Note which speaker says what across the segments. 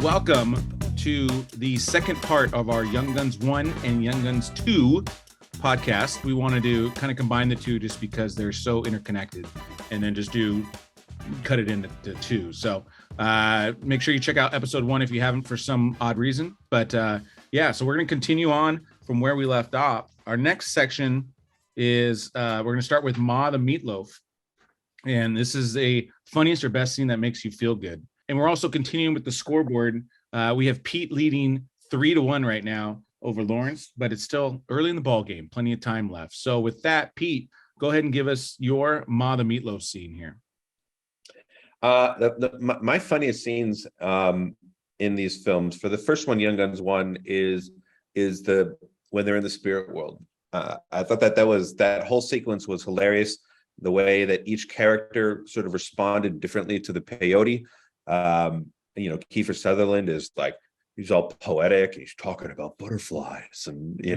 Speaker 1: welcome to the second part of our Young Guns 1 and Young Guns 2 podcast. We wanted to kind of combine the two just because they're so interconnected, and then just cut it into two. So make sure you check out episode 1 if you haven't for some odd reason. But so we're going to continue on from where we left off. Our next section is we're going to start with Ma the Meatloaf. And this is a funniest or best scene that makes you feel good. And we're also continuing with the scoreboard. We have Pete leading 3-1 right now over Lawrence, but it's still early in the ball game. Plenty of time left. So with that, Pete, go ahead and give us your Ma the Meatloaf scene here.
Speaker 2: My funniest scenes in these films, for the first one, Young Guns 1, is when they're in the spirit world. I thought that whole sequence was hilarious. The way that each character sort of responded differently to the peyote. Kiefer Sutherland is like, he's all poetic. He's talking about butterflies, and I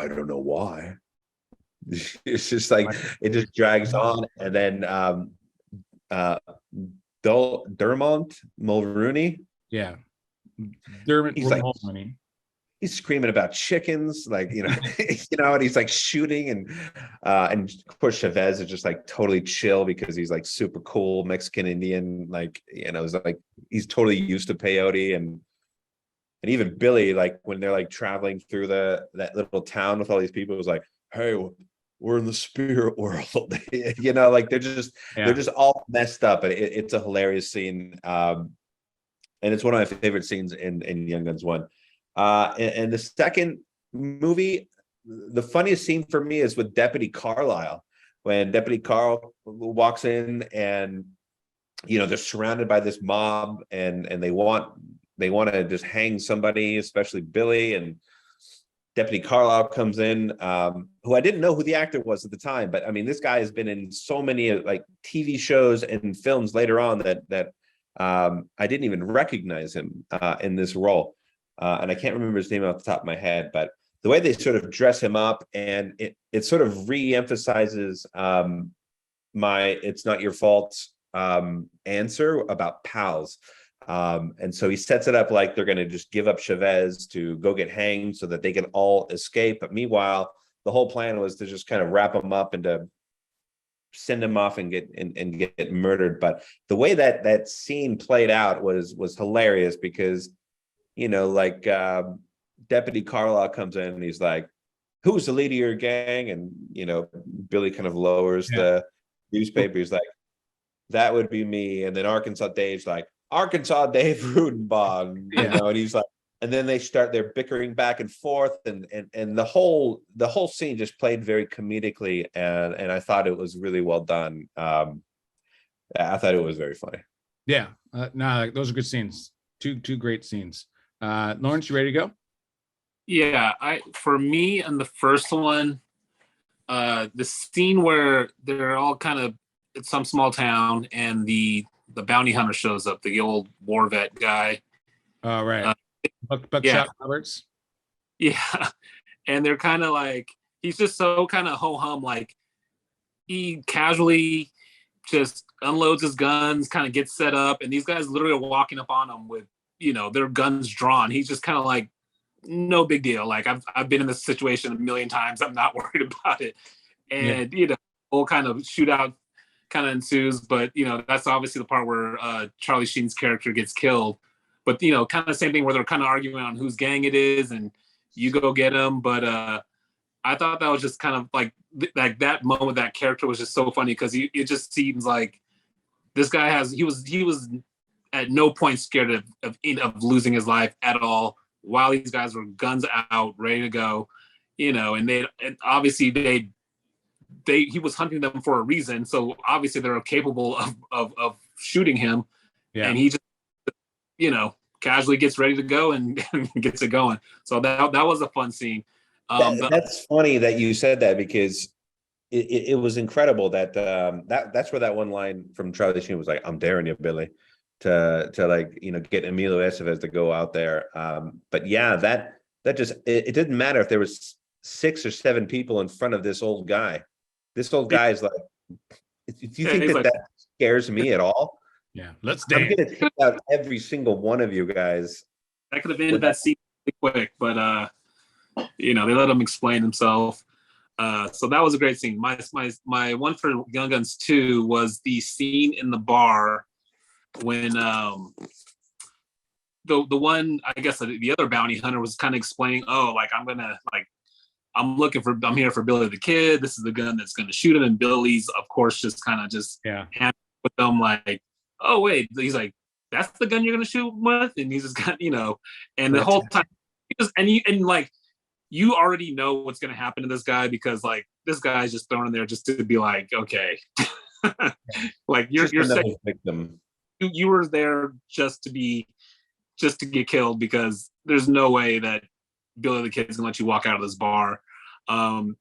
Speaker 2: don't know why. It's just like it just drags on, and then Dermot Mulrooney.
Speaker 1: Yeah, Dermot
Speaker 2: Mulroney. He's screaming about chickens, and he's like shooting, and of course Chavez is just like totally chill because he's like super cool Mexican Indian, it's like he's totally used to peyote, and even Billy, like when they're like traveling through that little town with all these people, was like, hey, we're in the spirit world, they're just all messed up, and it's a hilarious scene, and it's one of my favorite scenes in Young Guns 1. And the second movie, the funniest scene for me is with Deputy Carlisle, when Deputy Carl walks in, and they're surrounded by this mob, and they want to just hang somebody, especially Billy, and Deputy Carlisle comes in, who I didn't know who the actor was at the time, but I mean, this guy has been in so many like TV shows and films later on that I didn't even recognize him in this role. And I can't remember his name off the top of my head, but the way they sort of dress him up, and it sort of re-emphasizes my "it's not your fault" answer about pals. And so he sets it up like they're going to just give up Chavez to go get hanged so that they can all escape. But meanwhile, the whole plan was to just kind of wrap him up and to send him off and get murdered. But the way that scene played out was hilarious because Deputy Carlisle comes in and he's like, who's the leader of your gang? And Billy kind of lowers the newspaper. He's like, that would be me. And then Arkansas Dave's like, Arkansas Dave Rudenbaugh, and he's like, and then they're bickering back and forth, and the whole scene just played very comedically, and I thought it was really well done. I thought it was very funny.
Speaker 1: Yeah, those are good scenes. Two great scenes. Lawrence, you ready to go?
Speaker 3: Yeah, for me in the first one, the scene where they're all kind of in some small town, and the bounty hunter shows up, the old war vet guy.
Speaker 1: Oh, right. Buckshot Roberts.
Speaker 3: Yeah. And they're kind of like, he's just so kind of ho-hum, like he casually just unloads his guns, kind of gets set up, and these guys literally are walking up on him with, their guns drawn. He's just kind of like, no big deal. Like I've been in this situation a million times. I'm not worried about it. And, whole kind of shootout kind of ensues, but that's obviously the part where Charlie Sheen's character gets killed, but kind of the same thing where they're kind of arguing on whose gang it is, and you go get him. But I thought that was just kind of like that moment, that character was just so funny because it just seems like this guy he was at no point scared of losing his life at all while these guys were guns out ready to go, and obviously he was hunting them for a reason, so obviously they're capable of shooting him, and he just casually gets ready to go and gets it going. So that was a fun scene.
Speaker 2: That's funny that you said that, because it was incredible that that's where that one line from Charlie Sheen was like, I'm daring you, Billy, to get emilioestevez to go out there. But yeah, that just it didn't matter if there was 6 or 7 people in front of this old guy. This old guy is like, do you think that scares me at all?
Speaker 1: Yeah, let's
Speaker 2: I'm
Speaker 1: dance.
Speaker 2: gonna take out every single one of you guys.
Speaker 3: That could have ended that scene really quick, but they let him explain himself. So that was a great scene. My one for Young Guns 2 was the scene in the bar when the one, I guess the other bounty hunter was kind of explaining, I'm here for Billy the Kid. This is the gun that's gonna shoot him. And Billy's, of course, just kind of hand with them like, oh wait, he's like, that's the gun you're gonna shoot with, and he's just got, and the whole time, you already know what's gonna happen to this guy because like this guy's just thrown in there just to be like, okay, like you're saying
Speaker 2: victim.
Speaker 3: You were there just to get killed because there's no way that Billy the Kid's gonna let you walk out of this bar. And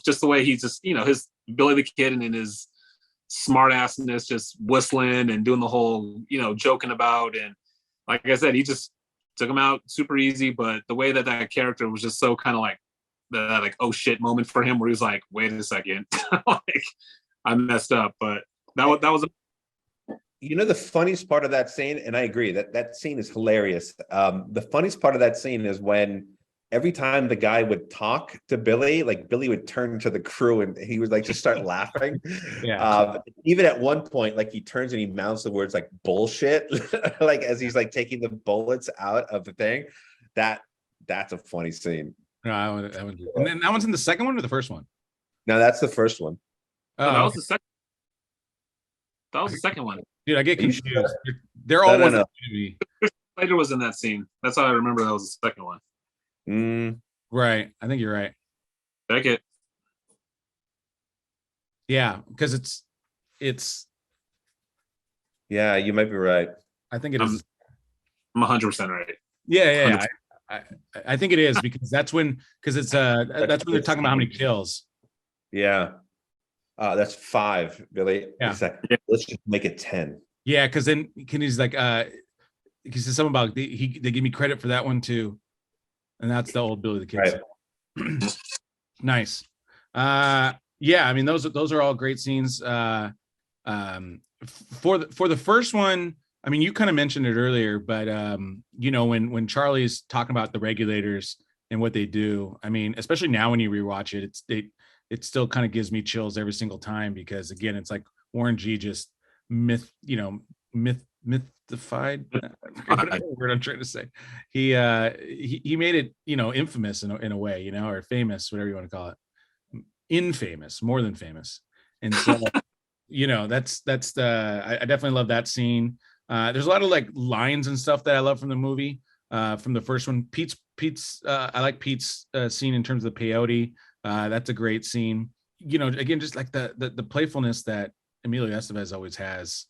Speaker 3: just the way he's just, his Billy the Kid and in his smart assness, just whistling and doing the whole, joking about. And like I said, he just took him out super easy. But the way that character was just so kind of like that, like, oh shit moment for him where he's like, wait a second, like I messed up. But that was
Speaker 2: the funniest part of that scene, and I agree that scene is hilarious. The funniest part of that scene is when every time the guy would talk to Billy, like Billy would turn to the crew and he would like just start laughing. Even at one point, like he turns and he mouths the words like bullshit, like as he's like taking the bullets out of the thing. That's a funny scene.
Speaker 1: No, and then that one's in the second one or the first one?
Speaker 2: No, that's the first one.
Speaker 3: Oh, that was the second. That was the second one.
Speaker 1: Dude, I get confused. They're all
Speaker 2: no.
Speaker 3: Later was in that scene. That's how I remember that was the second one.
Speaker 1: Right. I think you're right.
Speaker 3: Check it.
Speaker 1: Yeah, because it's.
Speaker 2: Yeah, you might be right.
Speaker 1: I think it is.
Speaker 3: I'm 100% right.
Speaker 1: Yeah. I think it is because that's when that's when they're talking about how many kills.
Speaker 2: Yeah. That's 5, Billy.
Speaker 1: Yeah.
Speaker 2: Let's just make it 10.
Speaker 1: Yeah, because then he's like, he says something about they give me credit for that one too, and that's the old Billy the Kid. Right. Nice. Yeah, I mean those are all great scenes. For the first one, I mean you kind of mentioned it earlier, but when Charlie's talking about the Regulators and what they do, I mean especially now when you rewatch it, it still kind of gives me chills every single time because again, it's like Warren G just mythified. What word I'm trying to say. He made it, infamous in a way, or famous, whatever you want to call it. Infamous, more than famous. And so, that's I definitely love that scene. There's a lot of like lines and stuff that I love from the movie. From the first one, Pete's I like Pete's scene in terms of the peyote. That's a great scene. Again, just like the playfulness that Emilio Estevez always has.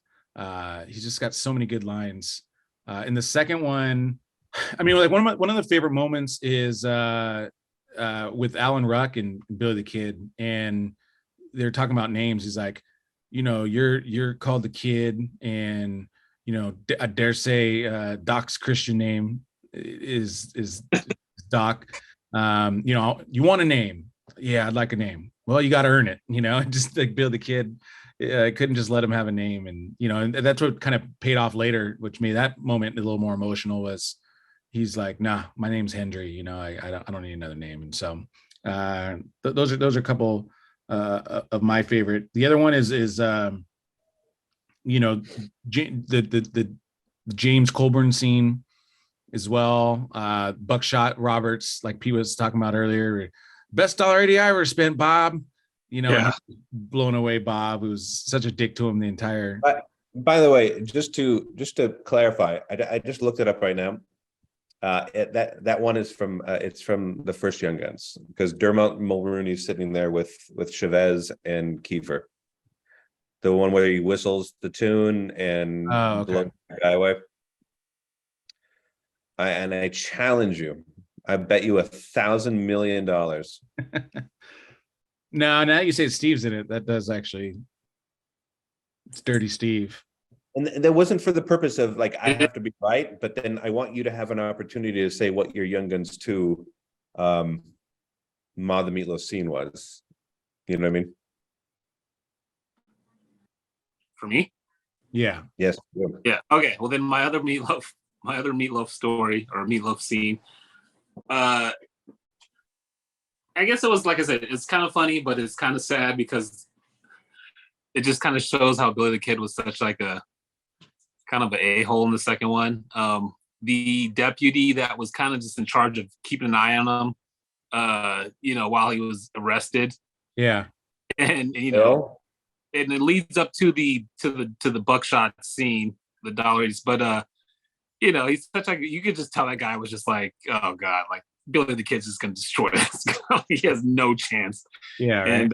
Speaker 1: He's just got so many good lines. In the second one, I mean, like one of the favorite moments is with Alan Ruck and Billy the Kid, and they're talking about names. He's like, you're called the Kid, and I dare say Doc's Christian name is Doc. You want a name? Yeah, I'd like a name. Well, you got to earn it, just like Bill the Kid. I couldn't just let him have a name. And, and that's what kind of paid off later, which made that moment a little more emotional was he's like, nah, my name's Hendry. I don't need another name. And so those are a couple of my favorite. The other one is the James Colburn scene as well. Buckshot Roberts, like Pete was talking about earlier, best $1.80 I ever spent, Bob. Blown away Bob, who was such a dick to him the entire.
Speaker 2: By the way, just to clarify, I just looked it up right now. That one is from it's from the first Young Guns because Dermot Mulrooney's sitting there with Chavez and Kiefer. The one where he whistles the tune and blows the guy away. I challenge you. I bet you $1,000 million.
Speaker 1: No, now you say Steve's in it. That does actually. It's Dirty Steve.
Speaker 2: And that wasn't for the purpose of like I have to be right, but then I want you to have an opportunity to say what your Young Guns 2 Ma the Meatloaf scene was. You know what I mean?
Speaker 3: For me?
Speaker 1: Yeah.
Speaker 2: Yes.
Speaker 3: Yeah. Okay. Well, then my other meatloaf story or meatloaf scene. I guess it was, like I said, it's kind of funny, but it's kind of sad because it just kind of shows how Billy the Kid was such like a kind of an a-hole in the second one. The deputy that was kind of just in charge of keeping an eye on him, while he was arrested.
Speaker 1: Yeah.
Speaker 3: And
Speaker 2: Bill?
Speaker 3: and it leads up to the Buckshot scene, the dollars. But he's such like, you could just tell that guy was just like, oh god, like Billy the Kid's just gonna destroy this. He has no chance.
Speaker 1: Yeah. Right.
Speaker 3: And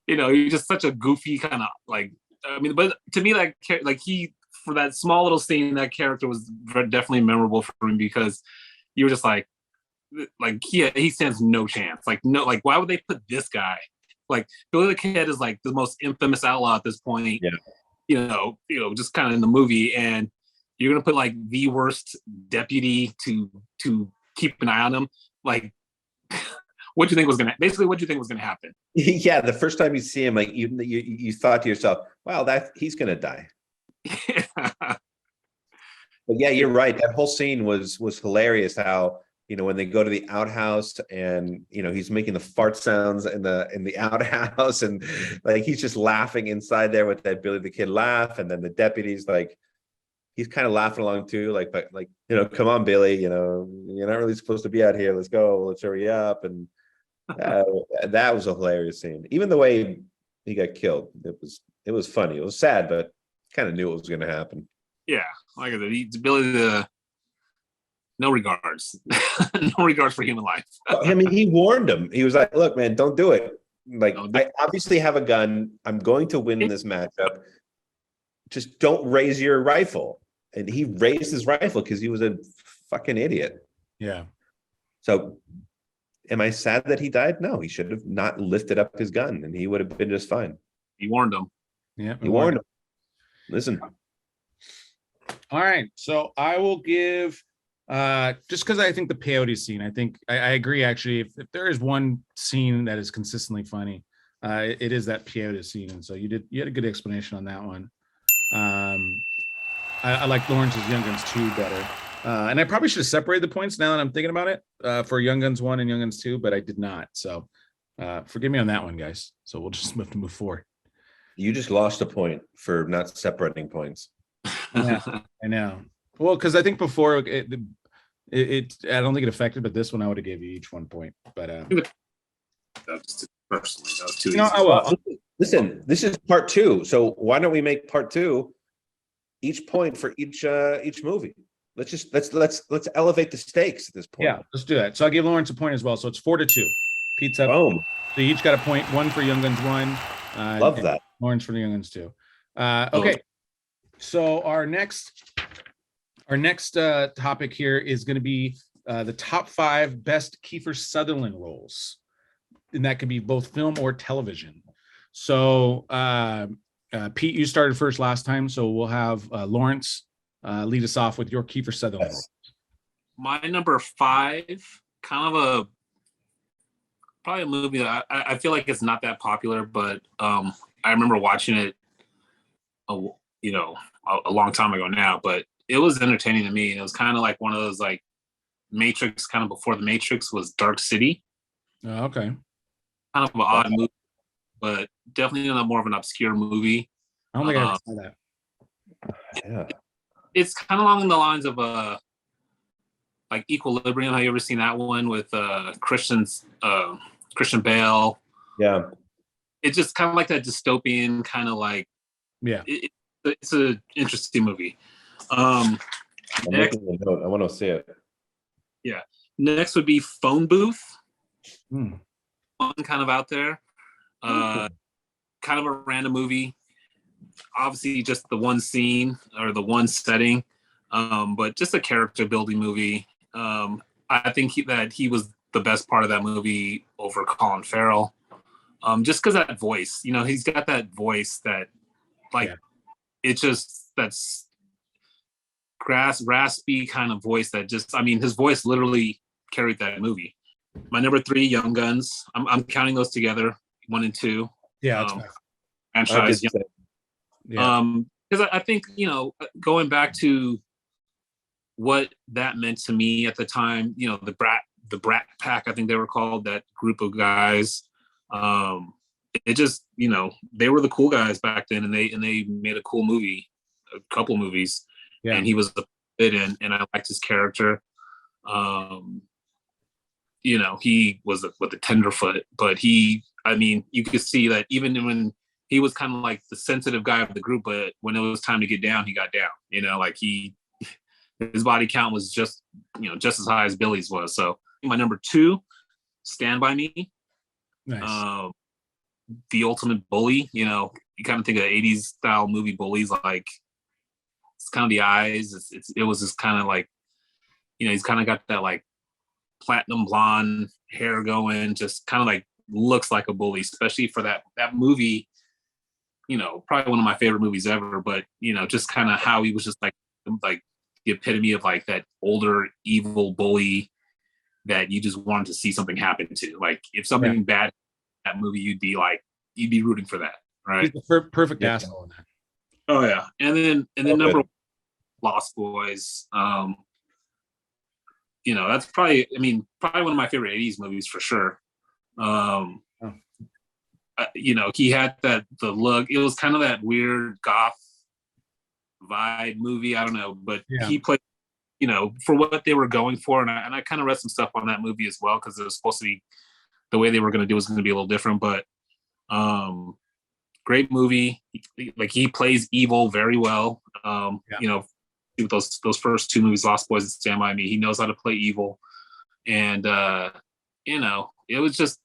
Speaker 3: he's just such a goofy kind of like. I mean, but to me, like he, for that small little scene, that character was definitely memorable for him because you were just like he stands no chance. Like no, like why would they put this guy? Like Billy the Kid is like the most infamous outlaw at this point.
Speaker 2: Yeah.
Speaker 3: Just kind of in the movie, and you're gonna put like the worst deputy to keep an eye on him. Like, what do you think was gonna happen?
Speaker 2: Yeah, the first time you see him, like you thought to yourself, "Wow, he's gonna die." But yeah, you're right. That whole scene was hilarious. How when they go to the outhouse and he's making the fart sounds in the outhouse, and like he's just laughing inside there with that Billy the Kid laugh, and then the deputy's like, he's kind of laughing along too, like come on, Billy, you're not really supposed to be out here. Let's go. Let's hurry up. And that was a hilarious scene. Even the way he got killed, it was funny. It was sad, but kind of knew it was going to happen.
Speaker 3: Yeah, like I said, Billy the no regards, no regards for human life.
Speaker 2: I mean, he warned him. He was like, "Look, man, don't do it. Like, I obviously have a gun. I'm going to win this matchup. Just don't raise your rifle." And he raised his rifle because he was a fucking idiot.
Speaker 1: Yeah.
Speaker 2: So, am I sad that he died? No, he should have not lifted up his gun, and he would have been just fine.
Speaker 3: He warned him.
Speaker 1: Yeah,
Speaker 2: he warned him. Listen.
Speaker 1: All right, so I will give. Just because I think the peyote scene, I think I agree. Actually, if there is one scene that is consistently funny, it is that peyote scene, and so you had a good explanation on that one. I like Lawrence's Young Guns 2 better, and I probably should have separated the points now that I'm thinking about it for Young Guns 1 and Young Guns 2, but I did not. So forgive me on that one, guys. So we'll just have to move forward.
Speaker 2: You just lost a point for not separating points.
Speaker 1: Yeah, I know. Well, because I think before it I don't think it affected, but this one I would have gave you each 1 point. But
Speaker 3: personally, that was too easy.
Speaker 2: Well, listen, this is part 2, so why don't we make part 2 each point for each movie? Let's elevate the stakes at this point.
Speaker 1: Yeah, let's do that. So I'll give Lawrence a point as well. So it's 4-2. Pete's up.
Speaker 2: Boom.
Speaker 1: So you each got a point. One for Young Guns 1.
Speaker 2: Love that.
Speaker 1: Lawrence for the Young Guns 2. Okay. So our next topic here is going to be the top 5 best Kiefer Sutherland roles, and that could be both film or television. So Pete, you started first last time, so we'll have Lawrence lead us off with your Kiefer Sutherland roles.
Speaker 3: My number 5, kind of probably a movie that I feel like it's not that popular, but I remember watching it a long time ago now, but it was entertaining to me, and it was kind of like one of those like Matrix, kind of before the Matrix was Dark City.
Speaker 1: Oh, okay.
Speaker 3: Kind of an odd movie, but definitely more of an obscure movie.
Speaker 1: I don't think I saw that.
Speaker 2: Yeah.
Speaker 3: It's kind of along the lines of like Equilibrium. Have you ever seen that one with Christian Bale?
Speaker 2: Yeah.
Speaker 3: It's just kind of like that dystopian kind of like.
Speaker 1: Yeah.
Speaker 3: It's an interesting movie.
Speaker 2: I'm making a note. I want to see it.
Speaker 3: Yeah. Next would be Phone Booth.
Speaker 1: Fun,
Speaker 3: kind of out there. Kind of a random movie. Obviously, just the one scene or the one setting, but just a character building movie. I think that he was the best part of that movie over Colin Farrell. Just because that voice, he's got that voice that, like, it's just that's raspy kind of voice that just, his voice literally carried that movie. My number 3, Young Guns. I'm counting those together, 1 and 2.
Speaker 1: Yeah,
Speaker 3: franchise. because I think, you know, going back to what that meant to me at the time, you know, the Brat Pack, I think they were called, that group of guys. It just, you know, they were the cool guys back then, and they made a cool movie, a couple movies,
Speaker 1: Yeah.
Speaker 3: and he was a fit in, and I liked his character. You know, he was with a tenderfoot, but I mean, you could see that even when he was kind of like the sensitive guy of the group, but when it was time to get down, he got down. You know, like his body count was just, you know, just as high as Billy's was. So my number 2, Stand By Me.
Speaker 1: Nice.
Speaker 3: The ultimate bully. You know, you kind of think of 80s style movie bullies, like it's kind of the eyes. It was just kind of like, you know, he's kind of got that like platinum blonde hair going, just kind of like looks like a bully, especially for that movie. You know, probably one of my favorite movies ever. But you know, just kind of how he was just like the epitome of like that older evil bully that you just wanted to see something happen to. Like if something bad in that movie, you'd be rooting for that, right?
Speaker 1: He's the perfect asshole in that.
Speaker 3: Oh yeah, and then number one, Lost Boys. You know, that's probably one of my favorite 80s movies for sure. You know, he had the look. It was kind of that weird goth vibe movie. I don't know, but he played, you know, for what they were going for. And I kind of read some stuff on that movie as well, because it was supposed to be, the way they were going to do was going to be a little different. But great movie. Like he plays evil very well. You know, with those first 2 movies, Lost Boys and Stand By Me, he knows how to play evil. And you know, it was just,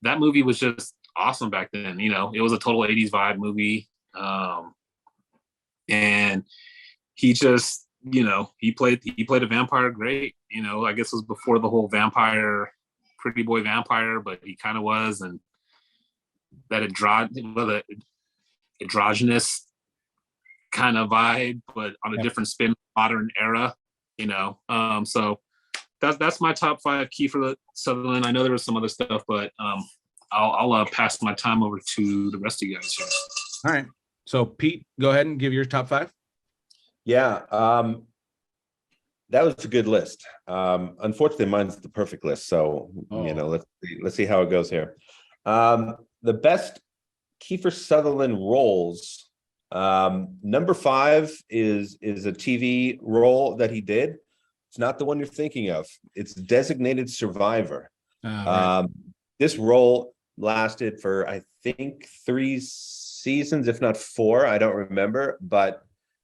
Speaker 3: that movie was just awesome back then. You know, it was a total 80s vibe movie. And he just, you know, he played a vampire great. You know, I guess it was before the whole vampire, pretty boy vampire, but he kind of was. And that androgynous kind of vibe, but on a different spin, modern era, you know. So that's my top 5, Kiefer Sutherland. I know there was some other stuff, but I'll pass my time over to the rest of you guys here.
Speaker 1: All right. So Pete, go ahead and give your top 5.
Speaker 2: Yeah. That was a good list. Unfortunately, mine's the perfect list. So, you know, let's see how it goes here. The best Kiefer Sutherland roles. Number 5 is a TV role that he did. It's not the one you're thinking of. It's Designated Survivor. Right. This role lasted for, I think, 3 seasons, if not 4. I don't remember. But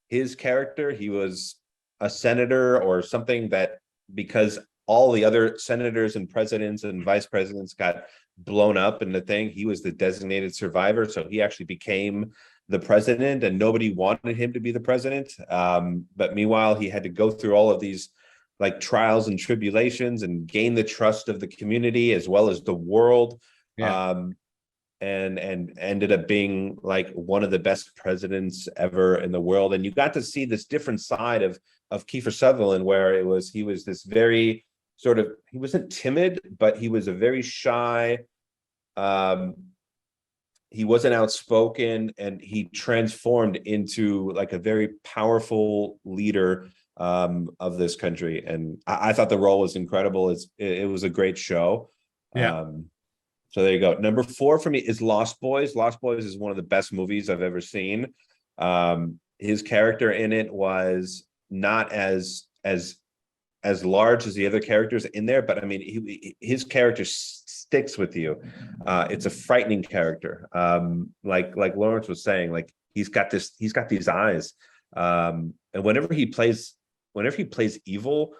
Speaker 2: his character, he was a senator or something, that because all the other senators and presidents and vice presidents got blown up in the thing, he was the designated survivor. So he actually became the president, and nobody wanted him to be the president. But meanwhile, he had to go through all of these like trials and tribulations and gain the trust of the community as well as the world. And ended up being like one of the best presidents ever in the world. And you got to see this different side of Kiefer Sutherland, where he was this very sort of, he wasn't timid, but he was a very shy, he wasn't outspoken, and he transformed into like a very powerful leader of this country. And I thought the role was incredible. It was a great show. So there you go. Number 4 for me is Lost Boys. Lost Boys is one of the best movies I've ever seen. His character in it was not as large as the other characters in there, but I mean, his character sticks with you. It's a frightening character. Like Lawrence was saying, like he's got these eyes. And whenever he plays evil,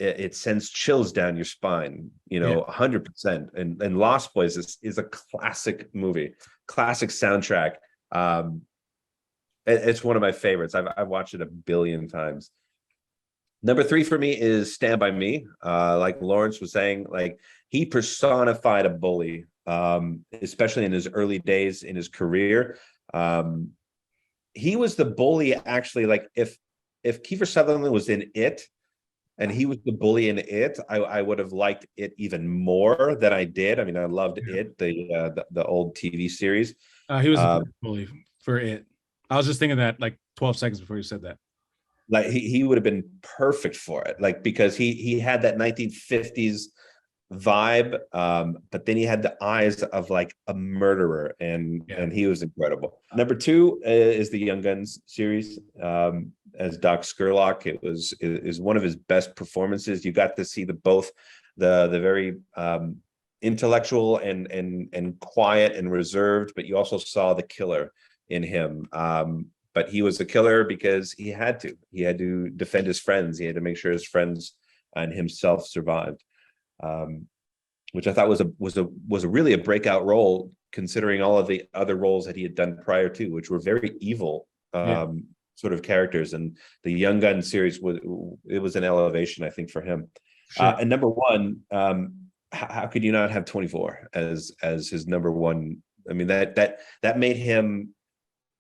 Speaker 2: it sends chills down your spine, you know, 100%. And Lost Boys is a classic movie, classic soundtrack. It's one of my favorites. I've watched it a billion times. Number 3 for me is Stand By Me. Like Lawrence was saying, like he personified a bully, especially in his early days in his career. He was the bully, actually. Like if Kiefer Sutherland was in It, and he was the bully in It, I would have liked It even more than I did. I mean, I loved It, the old TV series.
Speaker 1: He was a bully for It. I was just thinking that like 12 seconds before you said that.
Speaker 2: Like he would have been perfect for it, like because he had that 1950s vibe, but then he had the eyes of like a murderer, and he was incredible. Number two is the Young Guns series, as Doc Scurlock. It is one of his best performances. You got to see both the very intellectual and quiet and reserved, but you also saw the killer in him. But he was a killer because he had to defend his friends. He had to make sure his friends and himself survived, which I thought was a really a breakout role, considering all of the other roles that he had done prior to, which were very evil sort of characters. And the Young Gun series was an elevation, I think, for him. Sure. And number one, how could you not have 24 as his number one? I mean, that made him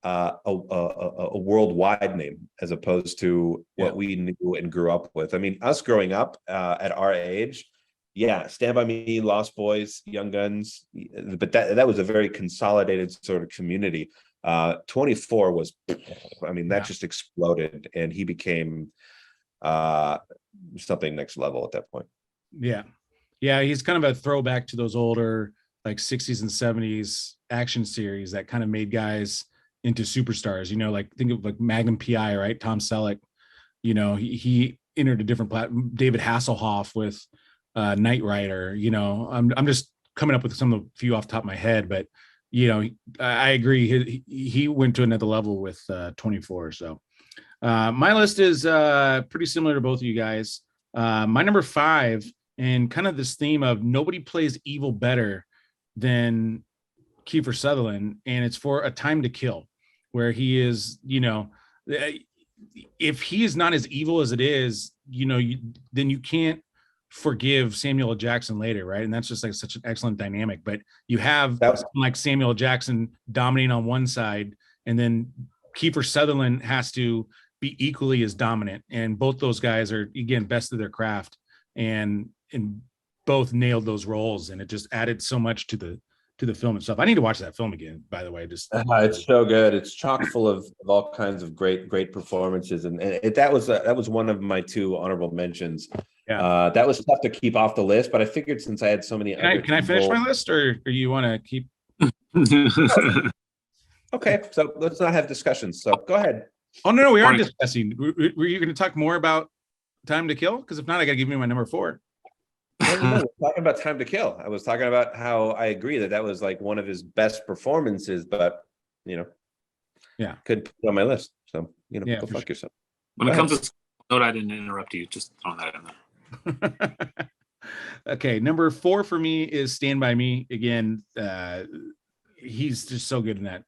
Speaker 2: a worldwide name, as opposed to what we knew and grew up with. I mean, us growing up at our age, Stand By Me, Lost Boys, Young Guns, but that was a very consolidated sort of community. 24 was, I mean, that just exploded, and he became something next level at that point.
Speaker 1: Yeah, he's kind of a throwback to those older like 60s and 70s action series that kind of made guys into superstars. You know, like think of like Magnum PI, right? Tom Selleck. You know, he entered a different platform. David Hasselhoff with Knight Rider. You know, I'm just coming up with some of the few off the top of my head, but you know, I agree. He went to another level with 24. So my list is pretty similar to both of you guys. My number 5, and kind of this theme of nobody plays evil better than Kiefer Sutherland, and it's for A Time to Kill, where he is, you know, if he is not as evil as it is, you know, then you can't forgive Samuel L. Jackson later, right? And that's just like such an excellent dynamic. But you have like Samuel L. Jackson dominating on one side, and then Kiefer Sutherland has to be equally as dominant, and both those guys are, again, best of their craft, and both nailed those roles, and it just added so much to the film itself. I need to watch that film again, by the way. Just
Speaker 2: it's so good. It's chock full of all kinds of great performances, and that was one of my 2 honorable mentions. That was tough to keep off the list, but I figured since I had so many
Speaker 1: can I finish my list, or you want to keep
Speaker 2: Okay, so let's not have discussions, so go ahead.
Speaker 1: Oh no, we are discussing. Were you going to talk more about Time to Kill? Because if not, I got to give you my number 4.
Speaker 2: No, we're talking about Time to Kill. I was talking about how I agree that was like one of his best performances, but you know, couldn't put it on my list. So you know, go fuck yourself.
Speaker 3: When it comes to note, I didn't interrupt you. Just throwing that in there.
Speaker 1: Okay, number 4 for me is Stand By Me. Again, he's just so good in that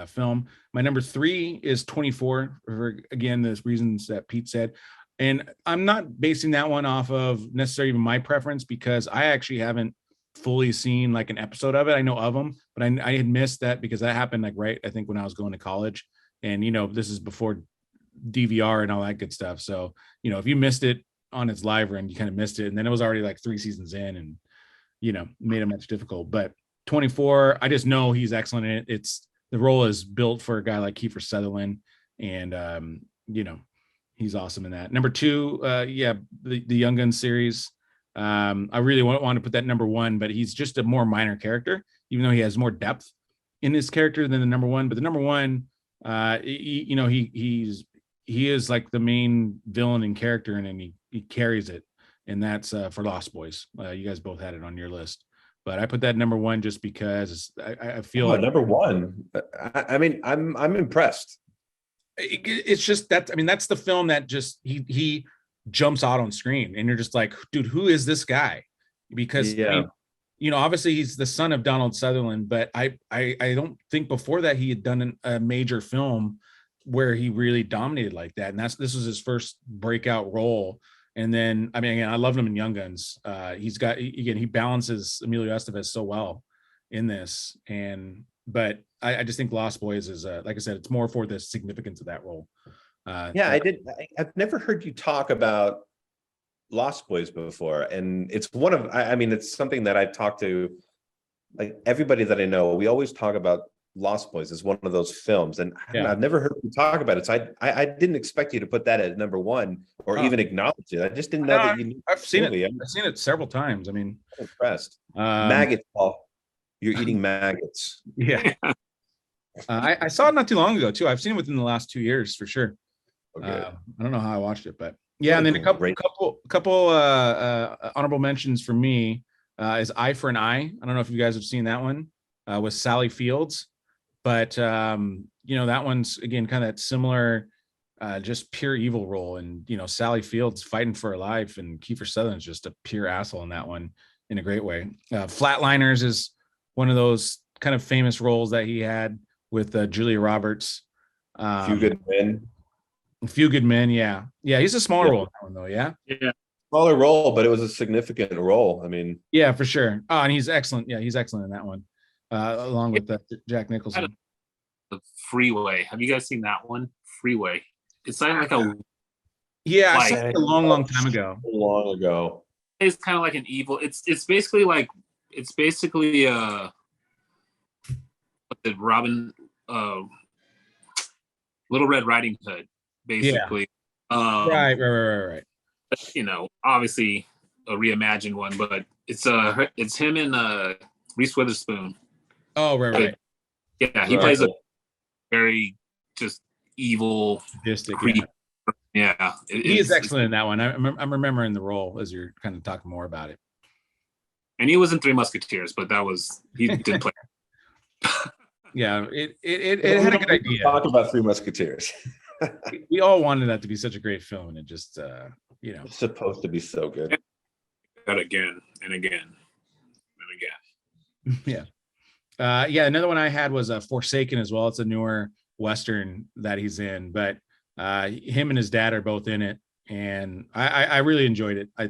Speaker 1: film. My number 3 is 24 for, again, the reasons that Pete said. And I'm not basing that one off of necessarily even my preference, because I actually haven't fully seen like an episode of it. I know of them, but I had missed that because that happened like right, I think, when I was going to college. And, you know, this is before DVR and all that good stuff. So, you know, if you missed it on its live run, you kind of missed it. And then it was already like 3 seasons in, and, you know, made it much difficult. But 24, I just know he's excellent in it. The role is built for a guy like Kiefer Sutherland, and, you know, he's awesome in that. Number 2, the Young Guns series. I really want to put that number 1, but he's just a more minor character, even though he has more depth in his character than the number 1. But the number 1, you know, he is like the main villain in character, and he carries it, and that's for Lost Boys. You guys both had it on your list, but I put that number 1 just because I feel like
Speaker 2: number 1. I mean, I'm impressed.
Speaker 1: It's just that, I mean, that's the film that just he jumps out on screen, and you're just like, dude, who is this guy? Because I mean, you know, obviously he's the son of Donald Sutherland, but I don't think before that he had done a major film where he really dominated like that, and this was his first breakout role. And then, I mean, again, I loved him in Young Guns. He balances Emilio Estevez so well in this, but I just think Lost Boys is, like I said, it's more for the significance of that role.
Speaker 2: I've never heard you talk about Lost Boys before, and it's it's something that I've talked to like everybody that I know. We always talk about Lost Boys as one of those films, and
Speaker 1: Yeah.
Speaker 2: I've never heard you talk about it. So I didn't expect you to put that at number one or even acknowledge it. I just didn't know that you knew.
Speaker 1: I've seen
Speaker 2: movie.
Speaker 1: it. I've seen it several times. I mean,
Speaker 2: I'm impressed.
Speaker 1: um,
Speaker 2: Maggots, Paul. You're eating maggots.
Speaker 1: yeah. I saw it not too long ago too. I've seen it within the last 2 years for sure.
Speaker 2: Okay.
Speaker 1: I don't know how I watched it, but yeah. And then a couple honorable mentions for me is Eye for an Eye. I don't know if you guys have seen that one with Sally Fields, but that one's again kind of that similar, just pure evil role, and Sally Fields fighting for her life, and Kiefer Sutherland's just a pure asshole in that one in a great way. Flatliners is one of those kind of famous roles that he had with Julia Roberts.
Speaker 2: Few Good Men.
Speaker 1: Few Good Men, yeah. He's a smaller role in that one though, yeah.
Speaker 2: Smaller role, but it was a significant role. I mean,
Speaker 1: yeah, for sure. Oh, and he's excellent. Yeah, he's excellent in that one, along with Jack Nicholson.
Speaker 3: The Freeway. Have you guys seen that one? Freeway. It's like a
Speaker 1: I saw it a long time ago.
Speaker 2: Long ago.
Speaker 3: It's kind of like an evil. It's basically the Robin, Little Red Riding Hood, basically.
Speaker 1: Yeah. Right.
Speaker 3: Obviously a reimagined one, but it's him and Reese Witherspoon.
Speaker 1: Oh, right.
Speaker 3: Yeah, he plays a very just evil,
Speaker 1: sadistic.
Speaker 3: Yeah,
Speaker 1: he is excellent in that one. I'm remembering the role as you're kind of talking more about it.
Speaker 3: And he was in Three Musketeers, but he did play.
Speaker 1: Yeah, it had a good idea.
Speaker 2: Talk about Three Musketeers.
Speaker 1: We all wanted that to be such a great film, and it just
Speaker 2: it's supposed to be so good.
Speaker 3: That again and again and again.
Speaker 1: Yeah. Another one I had was Forsaken as well. It's a newer Western that he's in, but him and his dad are both in it, and I really enjoyed it. I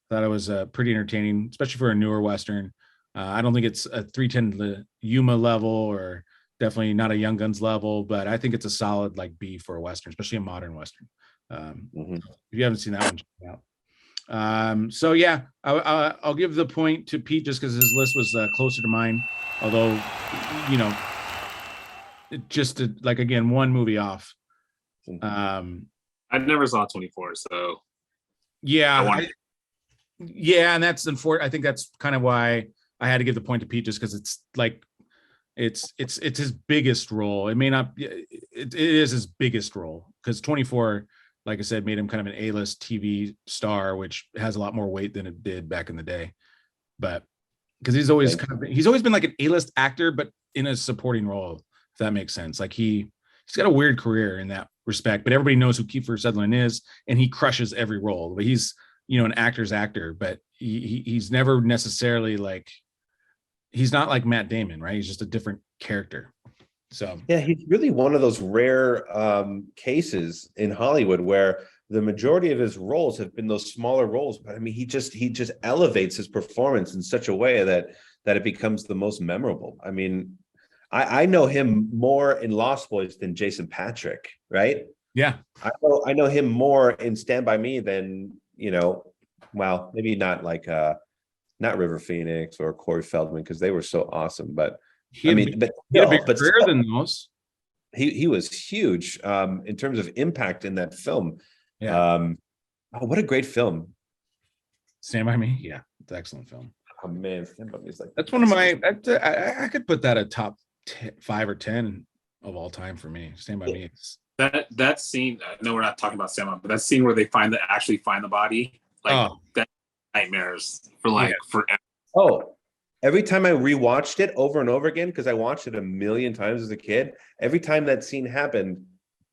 Speaker 1: thought it was pretty entertaining, especially for a newer Western. I don't think it's a 310 to Yuma level, or definitely not a Young Guns level, but I think it's a solid like B for a Western, especially a modern Western. If you haven't seen that one, check it out. So yeah, I'll give the point to Pete just because his list was closer to mine. Although, just like again, one movie off.
Speaker 3: I never saw 24, so
Speaker 1: yeah, and that's unfortunate. I think that's kind of why I had to give the point to Pete, just because it's like it's his biggest role. It may not. It is his biggest role, because 24, like I said, made him kind of an A-list TV star, which has a lot more weight than it did back in the day. But because he's always been like an A-list actor, but in a supporting role, if that makes sense. Like he's got a weird career in that respect, but everybody knows who Kiefer Sutherland is, and he crushes every role. But he's an actor's actor, but he's never necessarily like, he's not like Matt Damon, right? He's just a different character. So
Speaker 2: yeah, he's really one of those rare cases in Hollywood where the majority of his roles have been those smaller roles, but I mean, he just elevates his performance in such a way that it becomes the most memorable. I mean, I know him more in Lost Boys than Jason Patrick, right?
Speaker 1: Yeah,
Speaker 2: I know him more in Stand By Me than well, maybe not like not River Phoenix or Corey Feldman, because they were so awesome, but he had a bigger career than those. He was huge in terms of impact in that film.
Speaker 1: Yeah.
Speaker 2: What a great film.
Speaker 1: Stand By Me. Yeah, it's an excellent film.
Speaker 2: Oh man, Stand By Me is like,
Speaker 1: that's one of my. I could put that at top 5 or 10 of all time for me. Stand By Me.
Speaker 3: That scene. No, we're not talking about Stand By, but that scene where they actually find the body, like that nightmares for forever.
Speaker 2: Oh, every time I rewatched it over and over again, because I watched it a million times as a kid, every time that scene happened,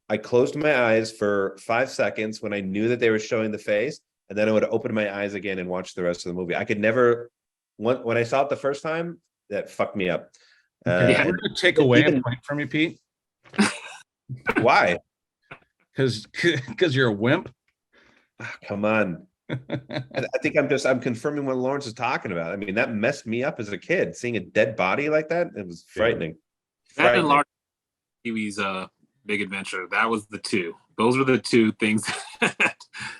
Speaker 2: I closed my eyes for 5 seconds when I knew that they were showing the face, and then I would open my eyes again and watch the rest of the movie. I could never, when I saw it the first time, that fucked me up.
Speaker 1: We're going to take away a point from you, Pete.
Speaker 2: Why?
Speaker 1: Because you're a wimp.
Speaker 2: Oh, come on. I think I'm confirming what Lawrence is talking about. I mean, that messed me up as a kid. Seeing a dead body like that, it was frightening.
Speaker 3: That and Large Pee-wee's Big Adventure. That was the two. Those were the two things.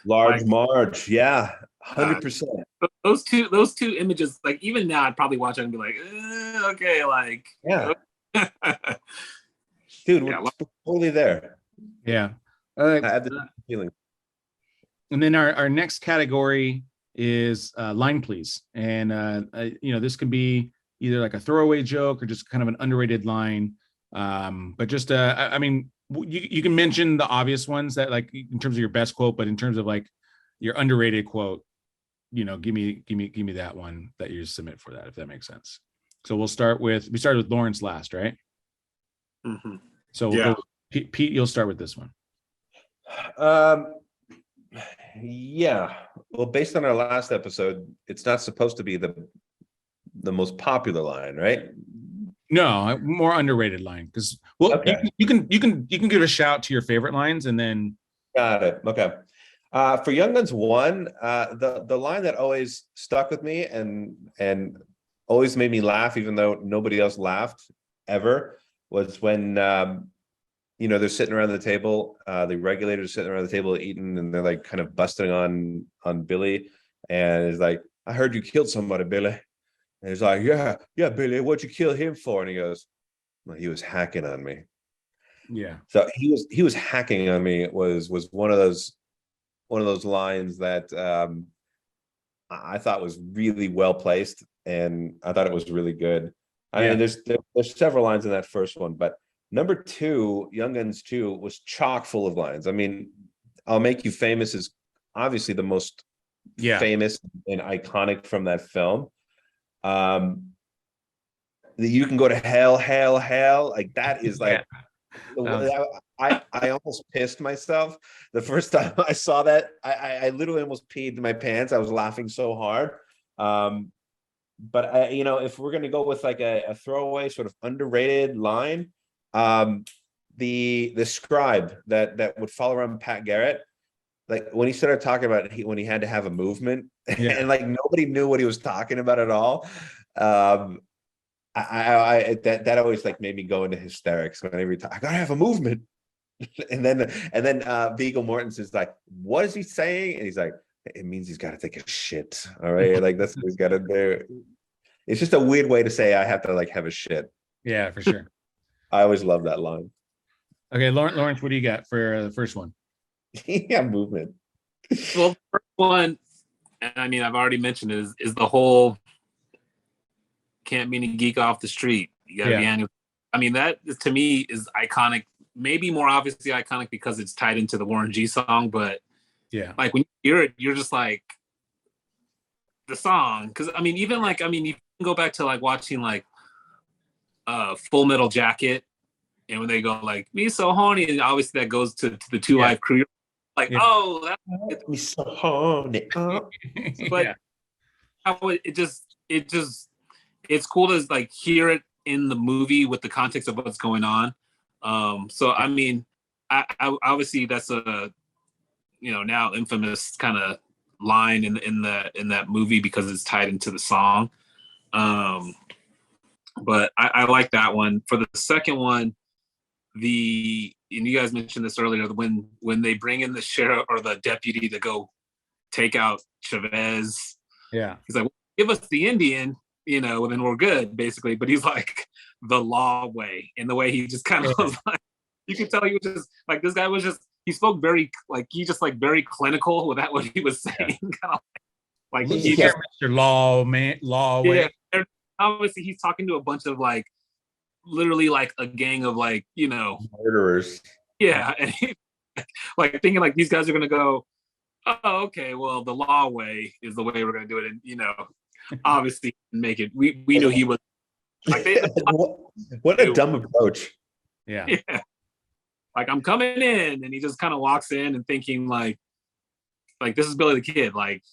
Speaker 2: Large Marge, yeah, 100%.
Speaker 3: Those two images, like even now, I'd probably watch it and be like, okay, like
Speaker 2: yeah. Dude,
Speaker 3: Yeah,
Speaker 2: we're totally there.
Speaker 1: Yeah.
Speaker 2: I have the feeling.
Speaker 1: And then our next category is line please. And, this can be either like a throwaway joke or just kind of an underrated line. But just, you can mention the obvious ones that like in terms of your best quote, but in terms of like your underrated quote, give me that one that you submit for that, if that makes sense. So we started with Lawrence last, right?
Speaker 3: Mm-hmm.
Speaker 1: So we'll go, Pete, you'll start with this one.
Speaker 2: Yeah. Well, based on our last episode, it's not supposed to be the most popular line, right?
Speaker 1: No, more underrated line because
Speaker 2: Okay.
Speaker 1: you can give a shout to your favorite lines and then.
Speaker 2: Got it. Okay. For Young Guns 1, the line that always stuck with me and always made me laugh, even though nobody else laughed ever, was when they're sitting around the table, the regulators sitting around the table eating, and they're like kind of busting on Billy, and it's like, I heard you killed somebody, Billy. And he's like, yeah, Billy, what'd you kill him for? And he goes, well, he was hacking on me.
Speaker 1: Yeah.
Speaker 2: So he was hacking on me was one of those lines that I thought was really well placed, and I thought it was really good. I mean, there's several lines in that first one, but number 2, Young Guns 2, was chock full of lines. I mean, I'll Make You Famous is obviously the most famous and iconic from that film. You Can Go to Hell, like that is like I almost pissed myself the first time I saw that. I literally almost peed my pants. I was laughing so hard. But if we're gonna go with like a throwaway sort of underrated line, the scribe that would follow around Pat Garrett, like when he started talking about when he had to have a movement, and like nobody knew what he was talking about at all. That always like made me go into hysterics when every time I gotta have a movement. and then Viggo Mortensen's like, what is he saying? And he's like, it means he's got to take a shit. All right, like that's what he's got to do. It's just a weird way to say I have to like have a shit.
Speaker 1: Yeah, for sure.
Speaker 2: I always love that line.
Speaker 1: Okay, Lawrence, what do you got for the first one?
Speaker 2: Yeah, movement.
Speaker 3: Well, the first one, and I mean, I've already mentioned it, is the whole can't be any geek off the street. You gotta be annual. I mean, that to me is iconic. Maybe more obviously iconic because it's tied into the Warren G song, but like when you hear it, you're just like the song. Because I mean, even like you can go back to like watching like Full Metal Jacket, and when they go like me so horny, and obviously that goes to the Two Live Crew. Like, oh, that's
Speaker 2: me so horny.
Speaker 3: But how it's cool to like hear it in the movie with the context of what's going on. So I mean, I obviously that's a now infamous kind of line in that movie because it's tied into the song. But I like that one. For the second one, and you guys mentioned this earlier, when they bring in the sheriff or the deputy to go take out Chavez. Yeah, he's like, well, give us the Indian, then we're good, basically. But he's like, the law way, and the way he just kind of was like, you could tell he was just like, this guy was just, he spoke very like, he just like very clinical with that what he was saying. Kind of like he
Speaker 1: Mr. Law way.
Speaker 3: Obviously he's talking to a bunch of like literally like a gang of like
Speaker 2: murderers.
Speaker 3: Yeah, and he, like thinking like these guys are gonna go, oh, okay, well the law way is the way we're gonna do it, and obviously make it. We knew he was like
Speaker 2: what a dumb approach.
Speaker 1: Yeah.
Speaker 3: Like I'm coming in, and he just kind of walks in and thinking like this is Billy the Kid, like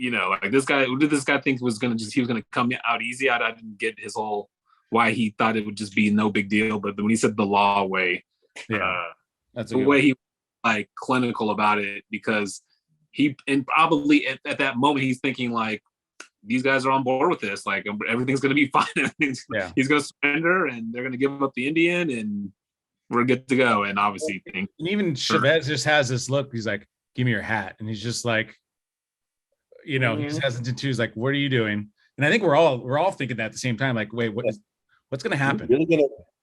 Speaker 3: like this guy. What did this guy think he was gonna come out easy? I didn't get his whole why he thought it would just be no big deal, but when he said the law way, that's the way he like clinical about it, because he and probably at that moment he's thinking like these guys are on board with this, like everything's gonna be fine. He's gonna surrender and they're gonna give up the Indian and we're good to go. And obviously,
Speaker 1: and even Chavez just has this look. He's like, "Give me your hat," and he's just like, he just hesitant too. He's like, "What are you doing?" And I think we're all thinking that at the same time. Like, wait, What's gonna happen?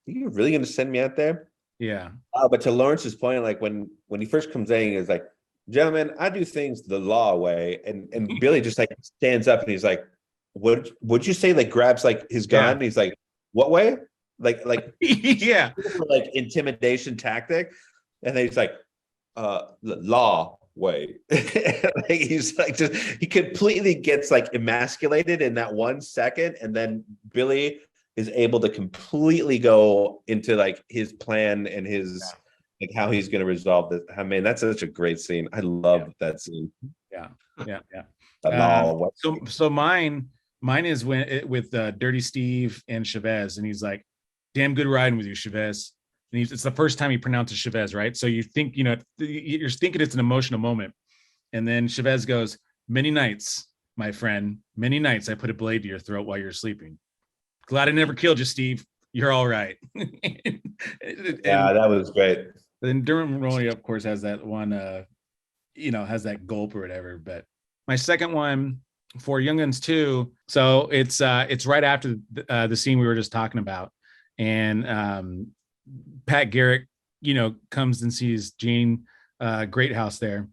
Speaker 2: You're really gonna send me out there?
Speaker 1: Yeah.
Speaker 2: But to Lawrence's point, like when he first comes in, he's like, "Gentlemen, I do things the law way," and Billy just like stands up and he's like, "Would you say?" Like grabs like his gun.
Speaker 1: Yeah.
Speaker 2: And he's like, "What way?" Like
Speaker 1: Yeah.
Speaker 2: like intimidation tactic, and then he's like, "Law way." Like he's like he completely gets like emasculated in that 1 second, and then Billy is able to completely go into like his plan and his like how he's going to resolve this. I mean, that's such a great scene. I love that scene.
Speaker 1: Yeah. Yeah. So mine is with Dirty Steve and Chavez, and he's like, "Damn good riding with you, Chavez." And it's the first time he pronounces Chavez, right? So you think, you're thinking it's an emotional moment. And then Chavez goes, "Many nights, my friend, many nights I put a blade to your throat while you're sleeping. Glad I never killed you, Steve. You're all right."
Speaker 2: Yeah, that was great.
Speaker 1: Then Durham Roley, of course, has that one, has that gulp or whatever. But my second one for Young Guns 2, so it's right after the scene we were just talking about. And Pat Garrett, comes and sees Jane Greathouse there.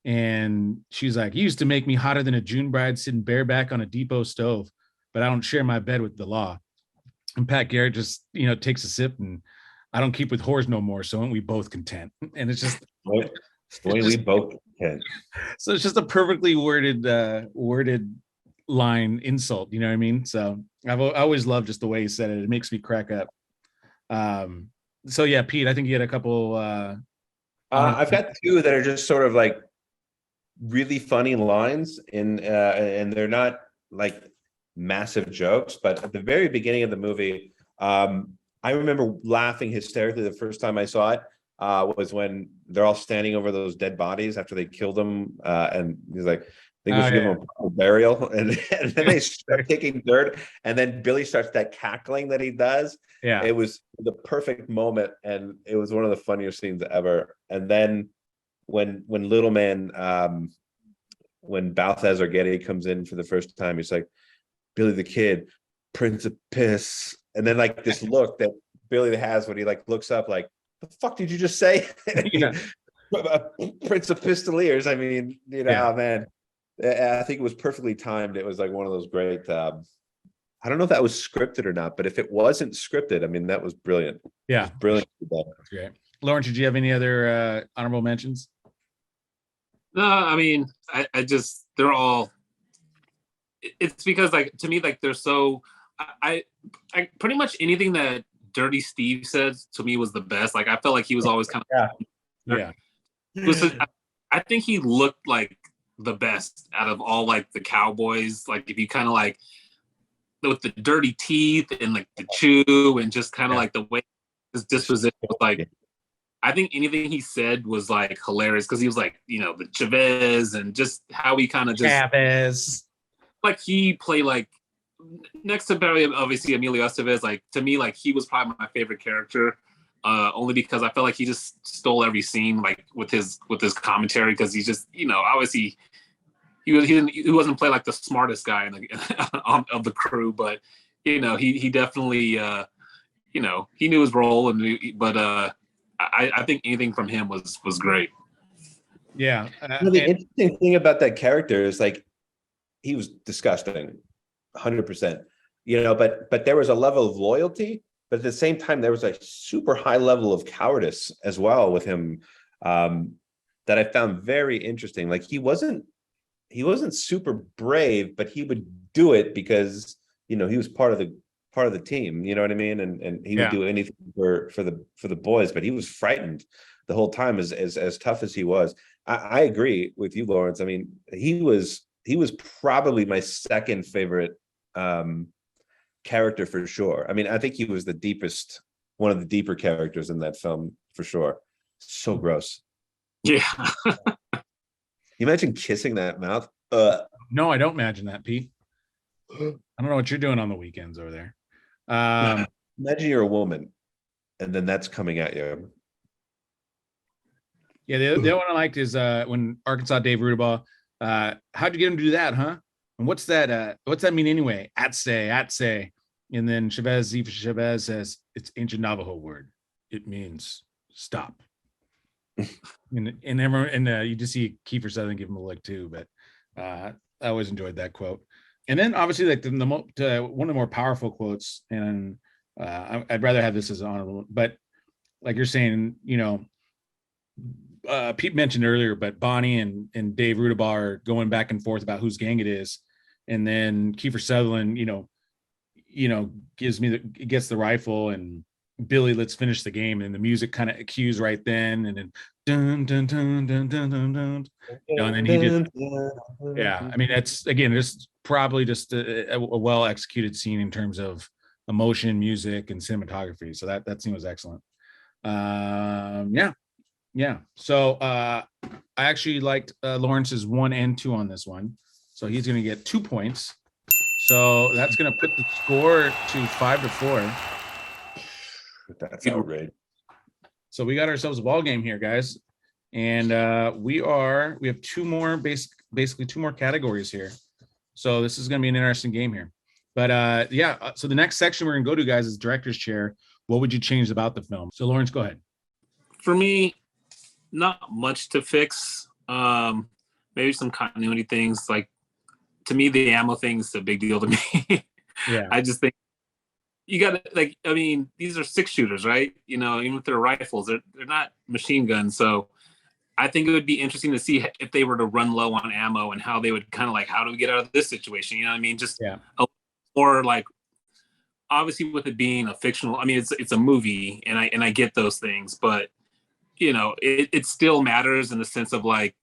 Speaker 1: And she's like, "You used to make me hotter than a June bride sitting bareback on a depot stove, but I don't share my bed with the law." And Pat Garrett just, takes a sip and, "I don't keep with whores no more, so aren't we both content?" And it's just,
Speaker 2: we both content.
Speaker 1: So it's just a perfectly worded line insult. You know what I mean? So I always loved just the way he said it. It makes me crack up. So yeah, Pete, I think you had a couple.
Speaker 2: I've got two that are just sort of like really funny lines and they're not like massive jokes, but at the very beginning of the movie, I remember laughing hysterically the first time I saw it, was when they're all standing over those dead bodies after they killed them, and he's like, "I think we should give them a burial," and then they start taking dirt, and then Billy starts that cackling that he does.
Speaker 1: Yeah,
Speaker 2: it was the perfect moment, and it was one of the funniest scenes ever. And then when Little Man, when Balthazar Getty comes in for the first time, he's like, "Billy the Kid, Prince of Piss," and then like this look that Billy has when he like looks up, like, "The fuck did you just say?" Yeah. Prince of Pistoliers. I mean, man, I think it was perfectly timed. It was like one of those great. I don't know if that was scripted or not, but if it wasn't scripted, I mean, that was brilliant.
Speaker 1: Yeah,
Speaker 2: was brilliant.
Speaker 1: That's great. Lawrence, did you have any other honorable mentions?
Speaker 3: No, I mean, I just, they're all. It's because, like, to me, like, they're so. I pretty much anything that Dirty Steve said to me was the best. Like, I felt like he was always kind of.
Speaker 1: Yeah.
Speaker 3: I think he looked like the best out of all, like, the cowboys. Like, if you kind of like with the dirty teeth and like the chew and just kind of like the way his disposition was, like, I think anything he said was like hilarious because he was like, the Chavez and just how he kind of just
Speaker 1: Chavez.
Speaker 3: Like he played like next to Barry, obviously Emilio Estevez. Like to me, like he was probably my favorite character, only because I felt like he just stole every scene, like with his commentary, because he's just obviously he wasn't play like the smartest guy of the crew, but he definitely he knew his role but I think anything from him was great.
Speaker 1: Yeah.
Speaker 2: The interesting thing about that character is like he was disgusting, 100%. But there was a level of loyalty, but at the same time there was a super high level of cowardice as well with him, that I found very interesting. Like he wasn't super brave, but he would do it because he was part of the team. You know what I mean? And he would do anything for the boys, but he was frightened the whole time. As tough as he was, I agree with you, Lawrence. I mean, he was probably my second favorite character for sure. I mean, I think he was one of the deeper characters in that film for sure. So gross.
Speaker 3: Yeah.
Speaker 2: You imagine kissing that mouth?
Speaker 1: No, I don't imagine that, Pete. I don't know what you're doing on the weekends over there.
Speaker 2: Imagine you're a woman, and then that's coming at you.
Speaker 1: Yeah, the other one I liked is when Arkansas Dave Rudabaugh. How'd you get him to do that, huh? And what's that mean anyway? At say. And then Chavez says it's ancient Navajo word. It means stop. and everyone, and you just see Kiefer Sutherland give him a look too. But I always enjoyed that quote. And then obviously like one of the more powerful quotes, and I'd rather have this as an honorable, but like you're saying, Pete mentioned earlier, but Bonnie and Dave Rudabaugh are going back and forth about whose gang it is. And then Kiefer Sutherland, gets the rifle, and Billy, let's finish the game. And the music kind of cues right then. And then dun, dun, dun, dun, dun, dun, dun. And then he just, yeah, I mean, that's again, just probably just a well executed scene in terms of emotion, music, and cinematography. So that scene was excellent. Yeah. So I actually liked Lawrence's 1 and 2 on this one. So he's going to get 2 points. So that's going to put the score to 5-4.
Speaker 2: That's outrageous.
Speaker 1: So we got ourselves a ball game here, guys. And we have 2 more, basically 2 more categories here. So this is going to be an interesting game here. But so the next section we're going to go to, guys, is director's chair. What would you change about the film? So Lawrence, go ahead.
Speaker 3: For me, not much to fix. Maybe some continuity things. Like, to me, the ammo thing is a big deal to me.
Speaker 1: Yeah.
Speaker 3: I just think you got to, these are 6-shooters, right? Even if they're rifles, they're not machine guns. So I think it would be interesting to see if they were to run low on ammo and how they would kind of like, how do we get out of this situation? You know what I mean? Just or like, obviously with it being a fictional, it's a movie, and I get those things, but it still matters in the sense of like,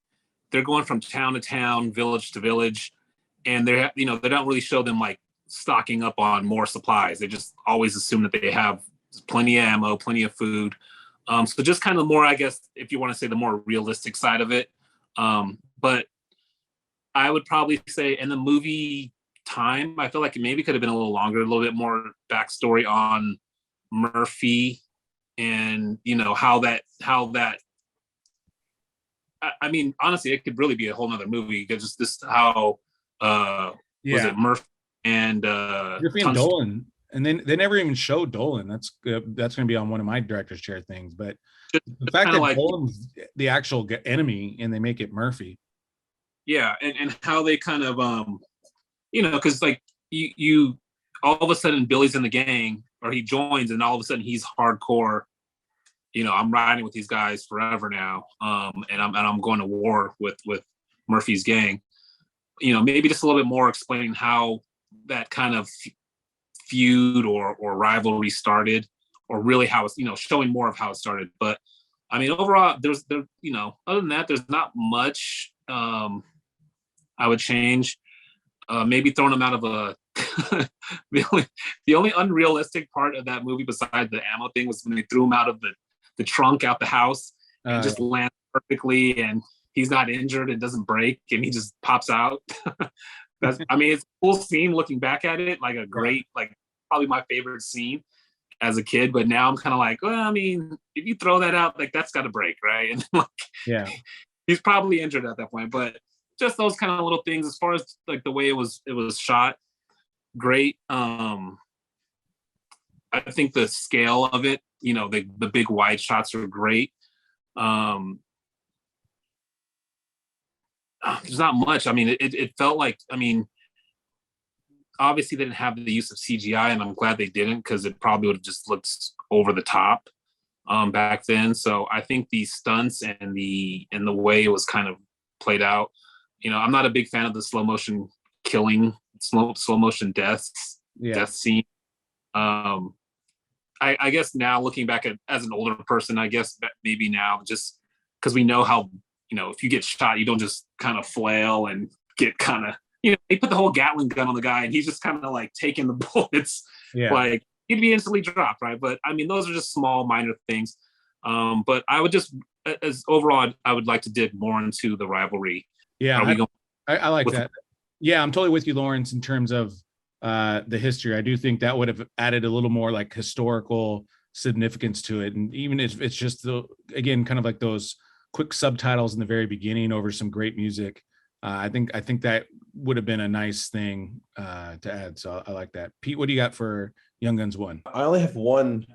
Speaker 3: they're going from town to town, village to village, and they don't really show them like stocking up on more supplies. They just always assume that they have plenty of ammo, plenty of food. So just kind of more, I guess, if you want to say the more realistic side of it. But I would probably say in the movie time, I feel like it maybe could have been a little longer, a little bit more backstory on Murphy, and how that honestly, it could really be a whole nother movie, because just this how was it Murphy and
Speaker 1: Dolan, and then they never even showed Dolan. That's going to be on one of my director's chair things. But the fact that like, Dolan's the actual enemy and they make it Murphy.
Speaker 3: Yeah, and how they kind of because like you all of a sudden Billy's in the gang, or he joins, and all of a sudden he's hardcore. I'm riding with these guys forever now, and I'm going to war with Murphy's gang. Maybe just a little bit more explaining how that kind of feud or rivalry started, or really how it's showing more of how it started. But overall, other than that, there's not much I would change. Maybe throwing him out of a the only unrealistic part of that movie besides the ammo thing was when they threw him out of the trunk out the house, and just lands perfectly, and he's not injured and doesn't break, and he just pops out. It's a cool scene looking back at it, like a great, like probably my favorite scene as a kid. But now I'm kind of like, well, if you throw that out, like that's got to break, right? And like, he's probably injured at that point. But just those kind of little things. As far as like the way it was shot, great. I think the scale of it, the big wide shots are great. There's not much. It felt like, obviously they didn't have the use of CGI, and I'm glad they didn't, because it probably would have just looked over the top back then. So I think the stunts and the way it was kind of played out, I'm not a big fan of the slow motion killing, slow motion death scene. I guess now looking back as an older person, I guess that maybe now, just because we know how, if you get shot, you don't just kind of flail and get kind of, they put the whole Gatling gun on the guy and he's just kind of like taking the bullets. Like he'd be instantly dropped, right? But those are just small, minor things. But I would just, as overall, I would like to dig more into the rivalry.
Speaker 1: Yeah, I like that. Yeah, I'm totally with you, Lawrence, in terms of the history. I do think that would have added a little more like historical significance to it. And even if it's just again, kind of like those quick subtitles in the very beginning over some great music. I think that would have been a nice thing to add. So I like that. Pete, what do you got for Young Guns 1?
Speaker 2: I only have one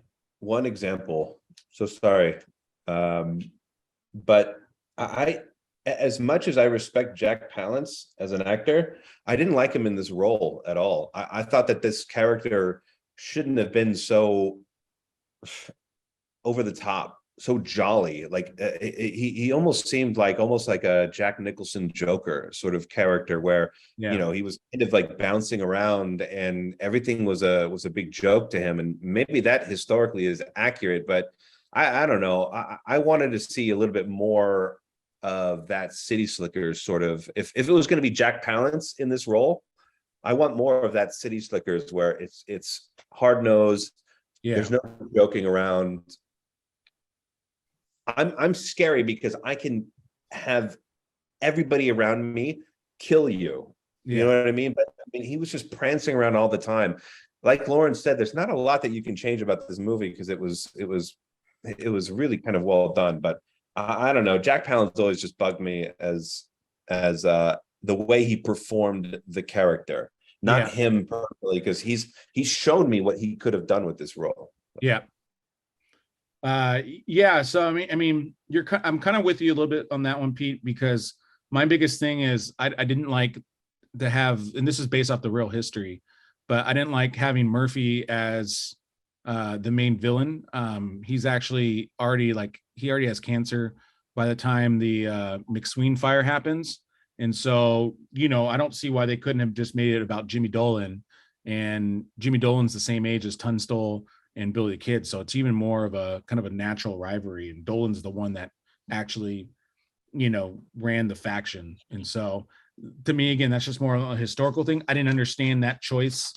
Speaker 2: example. So sorry. But I, as much as I respect Jack Palance as an actor, I didn't like him in this role at all. I thought that this character shouldn't have been so over the top, so jolly. Like he almost seemed like a Jack Nicholson Joker sort of character, where he was kind of like bouncing around and everything was a big joke to him. And maybe that historically is accurate, but I don't know. I wanted to see a little bit more of that City Slickers sort of. If it was going to be Jack Palance in this role, I want more of that City Slickers where it's hard nosed. Yeah. There's no joking around. I'm scary because I can have everybody around me kill you. You know what I mean? But I mean, he was just prancing around all the time. Like Lauren said, there's not a lot that you can change about this movie because it was really kind of well done. But I don't know. Jack Palance always just bugged me as the way he performed the character, not him personally, because he's shown me what he could have done with this role.
Speaker 1: Yeah. So I mean I'm kind of with you a little bit on that one, Pete, because my biggest thing is I didn't like to have, and this is based off the real history, but I didn't like having Murphy as the main villain. He's actually already has cancer by the time the McSween fire happens. And so, I don't see why they couldn't have just made it about Jimmy Dolan, and Jimmy Dolan's the same age as Tunstall and Billy the Kid. So it's even more of a kind of a natural rivalry. And Dolan's the one that actually, ran the faction. And so to me, again, that's just more a historical thing. I didn't understand that choice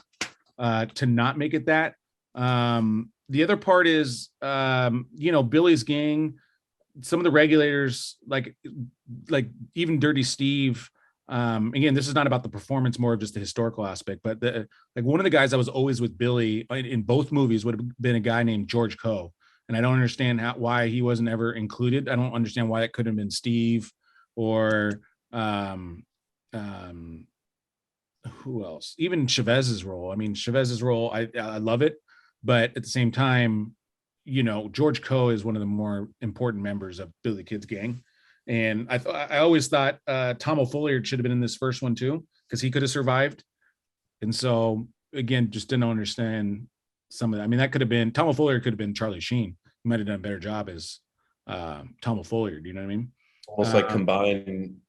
Speaker 1: to not make it that. The other part is, Billy's gang, some of the regulators, like even Dirty Steve. Again, this is not about the performance, more of just the historical aspect, but one of the guys that was always with Billy in both movies would have been a guy named George Coe. And I don't understand why he wasn't ever included. I don't understand why it could have been Steve or who else? Even Chavez's role. I mean, Chavez's role, I love it, but at the same time, George Coe is one of the more important members of Billy the Kid's gang. And I always thought Tom O'Folliard should have been in this first one too, because he could have survived. And so again, just didn't understand some of that. I mean, that could have been Tom O'Folliard, could have been Charlie Sheen. He might have done a better job as Tom O'Folliard. You know what I mean?
Speaker 2: Almost like combine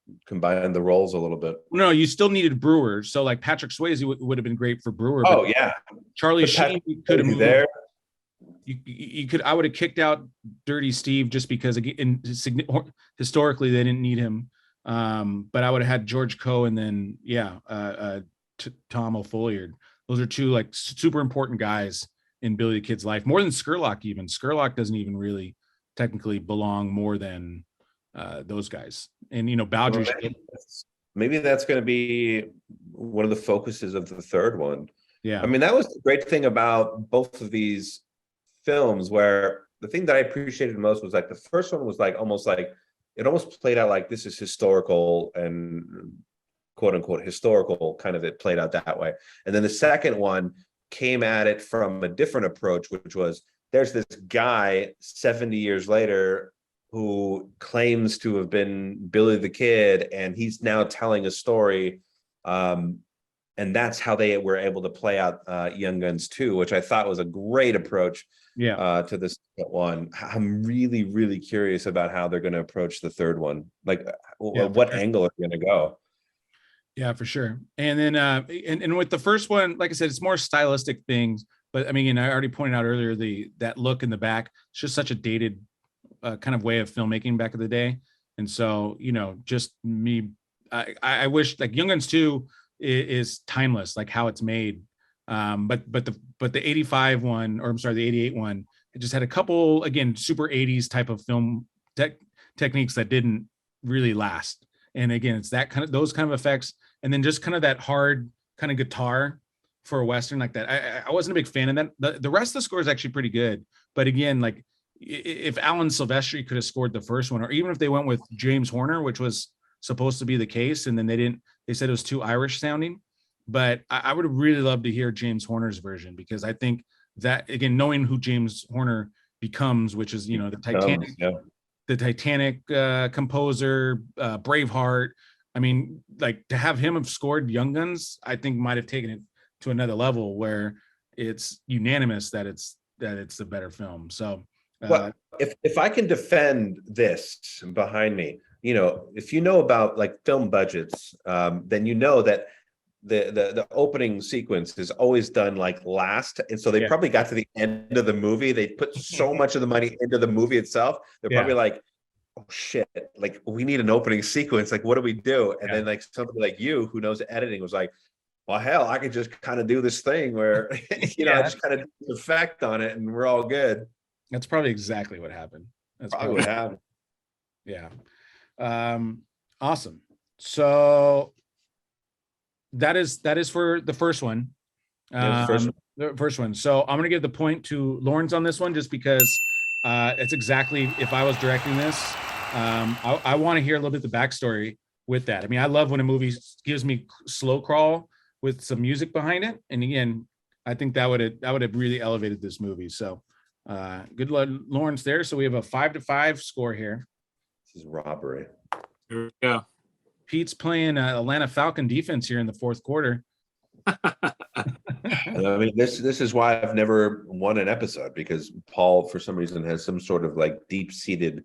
Speaker 2: the roles a little bit.
Speaker 1: No, you still needed Brewer. So like Patrick Swayze would have been great for Brewer.
Speaker 2: Oh yeah,
Speaker 1: Charlie Sheen could have moved
Speaker 2: there.
Speaker 1: You could. I would have kicked out Dirty Steve just because again, historically they didn't need him. But I would have had George Coe and then Tom O'Folliard. Those are two like super important guys in Billy the Kid's life, more than Skurlock. Even Skurlock doesn't even really technically belong more than those guys. And Bowdry.
Speaker 2: Well, maybe that's going to be one of the focuses of the third one.
Speaker 1: Yeah,
Speaker 2: I mean, that was the great thing about both of these films, where the thing that I appreciated most was like the first one was like almost played out like this is historical and quote unquote historical, kind of it played out that way. And then the second one came at it from a different approach, which was there's this guy 70 years later who claims to have been Billy the Kid, and he's now telling a story. And that's how they were able to play out Young Guns 2, which I thought was a great approach to this one. I'm really, really curious about how they're going to approach the third one. Like what angle are they going to go?
Speaker 1: Yeah, for sure. And then and with the first one, like I said, it's more stylistic things. But I mean, and I already pointed out earlier that look in the back. It's just such a dated kind of way of filmmaking back in the day. And so, just me, I wish like Young Guns 2 is timeless, like how it's made. But the 85 one, or I'm sorry, the 88 one, it just had a couple, again, super 80s type of film techniques that didn't really last. And again, it's those kind of effects. And then just kind of that hard kind of guitar for a Western like that. I wasn't a big fan of that. The rest of the score is actually pretty good. But again, like if Alan Silvestri could have scored the first one, or even if they went with James Horner, which was supposed to be the case, and then they said it was too Irish sounding. But I would really love to hear James Horner's version, because I think that, again, knowing who James Horner becomes, which is, the Titanic composer, Braveheart. I mean, like, to have him have scored Young Guns, I think might have taken it to another level where it's unanimous that it's the better film. So,
Speaker 2: well, if I can defend this behind me, if you know about like film budgets, then you know that the opening sequence is always done like last, and so they probably got to the end of the movie. They put so much of the money into the movie itself. They're probably like, oh shit, like we need an opening sequence. Like, what do we do? And then like somebody like you who knows editing was like, well, hell, I could just kind of do this thing where I just kind of do the effect on it, and we're all good.
Speaker 1: That's probably exactly what happened. That's
Speaker 2: probably what happened.
Speaker 1: Yeah. Awesome. So that is for the first one. The first one. So I'm going to give the point to Lawrence on this one, just because it's exactly, if I was directing this, I want to hear a little bit the backstory with that. I mean, I love when a movie gives me slow crawl with some music behind it. And again, I think that would have really elevated this movie. So good luck, Lawrence, there. So we have a 5-5 score here.
Speaker 2: This is robbery.
Speaker 3: Yeah.
Speaker 1: Pete's playing Atlanta Falcon defense here in the fourth quarter.
Speaker 2: I mean, this is why I've never won an episode, because Paul, for some reason, has some sort of like deep-seated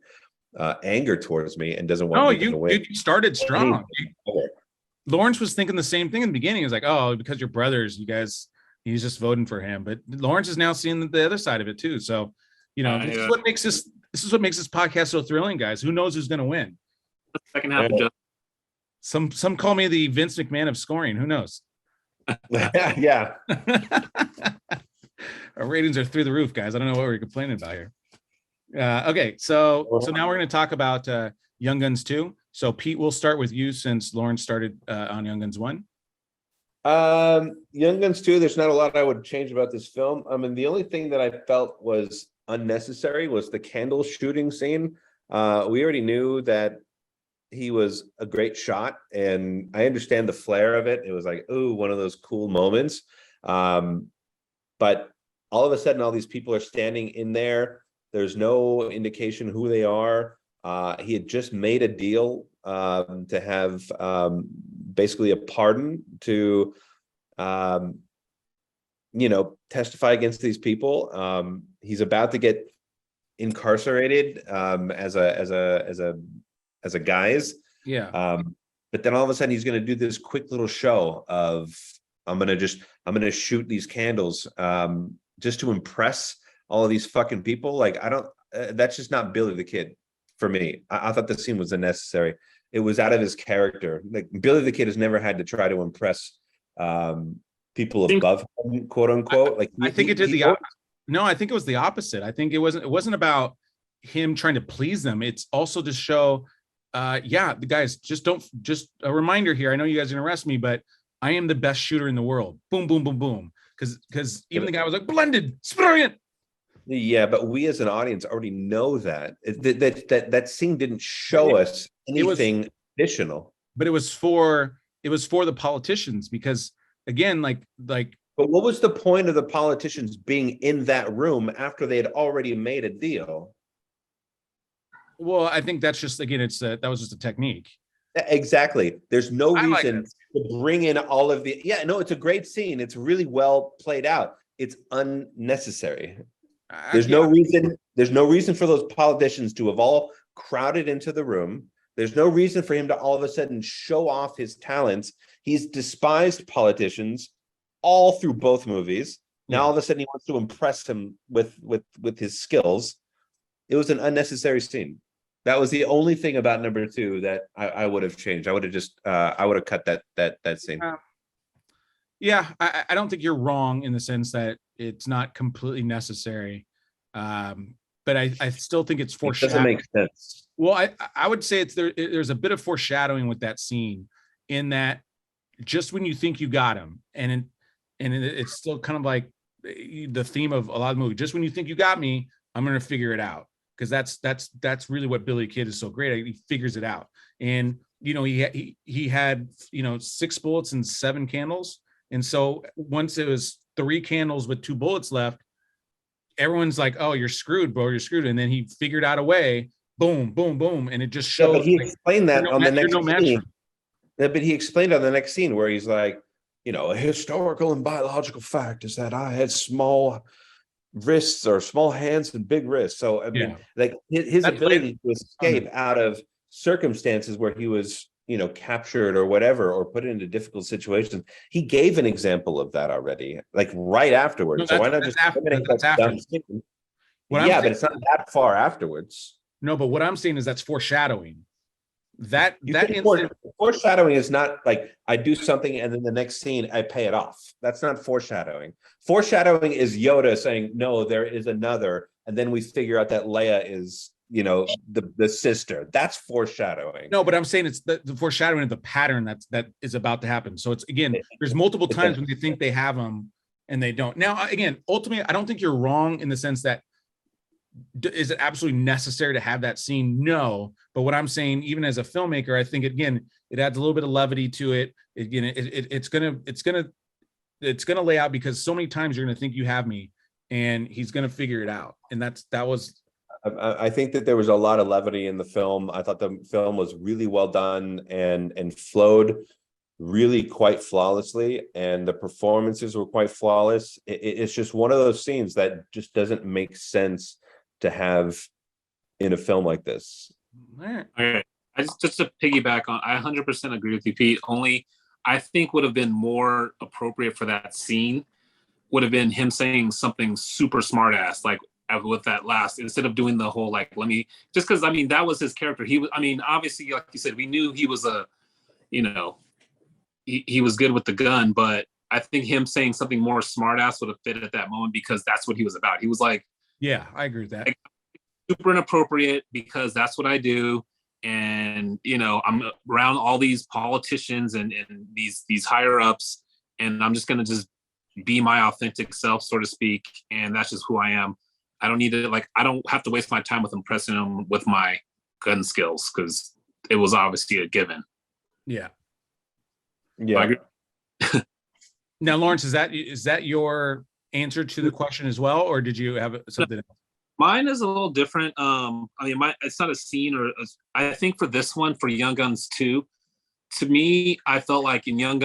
Speaker 2: anger towards me and doesn't want me to win.
Speaker 1: You started strong. Lawrence was thinking the same thing in the beginning. He was like, oh, because you're brothers, you guys, he's just voting for him. But Lawrence is now seeing the other side of it too. So, this is what makes this podcast so thrilling, guys. Who knows who's going to win?
Speaker 3: Second half.
Speaker 1: Some call me the Vince McMahon of scoring. Who knows?
Speaker 2: Yeah.
Speaker 1: Our ratings are through the roof, guys. I don't know what we're complaining about here. Okay, so now we're going to talk about Young Guns 2. So Pete, we'll start with you since Lawrence started on Young Guns 1.
Speaker 2: Young Guns 2, there's not a lot I would change about this film. I mean, the only thing that I felt was unnecessary was the candle shooting scene. We already knew that he was a great shot, and I understand the flair of it. It was like, ooh, one of those cool moments. But all of a sudden, all these people are standing in there. There's no indication who they are. He had just made a deal to have basically a pardon to, testify against these people. He's about to get incarcerated as a guise.
Speaker 1: Yeah.
Speaker 2: But then all of a sudden he's going to do this quick little show of I'm going to shoot these candles just to impress all of these fucking people. Like, I don't, that's just not Billy the Kid for me. I thought the scene was unnecessary. It was out of his character. Like, Billy the Kid has never had to try to impress people above him, quote unquote.
Speaker 1: I think it did the opposite. No, I think it was the opposite. I think it wasn't about him trying to please them. It's also to show, the guys, just a reminder here. I know you guys are gonna arrest me, but I am the best shooter in the world. Boom, boom, boom, boom. Because even the guy was like, blended, it's brilliant.
Speaker 2: Yeah, but we as an audience already know that. That scene didn't show us anything additional.
Speaker 1: But it was for the politicians, because again, like.
Speaker 2: But what was the point of the politicians being in that room after they had already made a deal?
Speaker 1: Well, I think that's just, again, that was just a technique.
Speaker 2: Exactly. There's no reason to bring in all of the. Yeah, no, it's a great scene. It's really well played out. It's unnecessary. There's no reason for those politicians to have all crowded into the room. There's no reason for him to all of a sudden show off his talents. He's despised politicians all through both movies. Now all of a sudden he wants to impress him with his skills. It was an unnecessary scene. That was the only thing about number 2 that I would have changed. I would have just I would have cut that scene.
Speaker 1: I don't think you're wrong in the sense that it's not completely necessary. But I still think it's foreshadowing.
Speaker 2: It doesn't make sense.
Speaker 1: Well, I would say there's a bit of foreshadowing with that scene, in that just when you think you got him, and it's still kind of like the theme of a lot of the movie. Just when you think you got me, I'm going to figure it out. Because that's really what Billy Kid is so great at. He figures it out. And he had 6 bullets and 7 candles, and so once it was 3 candles with 2 bullets left, everyone's like, "Oh, you're screwed, bro, you're screwed." And then he figured out a way, boom, boom, boom, and it just showed.
Speaker 2: Yeah, but he explained that on the next scene.
Speaker 1: Yeah,
Speaker 2: but he explained on the next scene where he's like, a historical and biological fact is that I had small wrists or small hands and big wrists. So I mean, like his ability to escape out of circumstances where he was, captured or whatever, or put into difficult situations. He gave an example of that already, like right afterwards. So why not just
Speaker 1: after?
Speaker 2: Yeah, but it's not that far afterwards.
Speaker 1: No, but what I'm saying is that's foreshadowing.
Speaker 2: Foreshadowing is not like I do something and then the next scene I pay it off. That's not foreshadowing. Foreshadowing is Yoda saying, no, there is another, and then we figure out that Leia is, the sister. That's foreshadowing.
Speaker 1: No, but I'm saying it's the foreshadowing of the pattern that is about to happen. So it's, again, there's multiple times when they think they have them and they don't. Now, again, ultimately, I don't think you're wrong in the sense that is it absolutely necessary to have that scene? No. But what I'm saying, even as a filmmaker, I think, again, it adds a little bit of levity to it. It's gonna lay out, because so many times you're gonna think you have me, and he's gonna figure it out. And that was.
Speaker 2: I think that there was a lot of levity in the film. I thought the film was really well done and flowed really quite flawlessly, and the performances were quite flawless. It's just one of those scenes that just doesn't make sense to have in a film like this.
Speaker 3: Okay. Just to piggyback on, I 100% agree with you, Pete. Only I think would have been more appropriate for that scene would have been him saying something super smart ass, like with that last, instead of doing the whole, like, just because, that was his character. He was, obviously, like you said, we knew he was he was good with the gun, but I think him saying something more smart ass would have fit at that moment, because that's what he was about. He was like,
Speaker 1: yeah, I agree with that.
Speaker 3: Like, super inappropriate, because that's what I do. And, I'm around all these politicians and these higher ups, and I'm just going to just be my authentic self, so to speak. And that's just who I am. I don't need to, I don't have to waste my time with impressing them with my gun skills, because it was obviously a given.
Speaker 1: Yeah.
Speaker 2: Yeah.
Speaker 1: Now, Lawrence, is that your answer to the question as well, or did you have something else?
Speaker 3: Mine is a little different. It's not a scene, I think for this one, for Young Guns 2, to me, I felt like in Young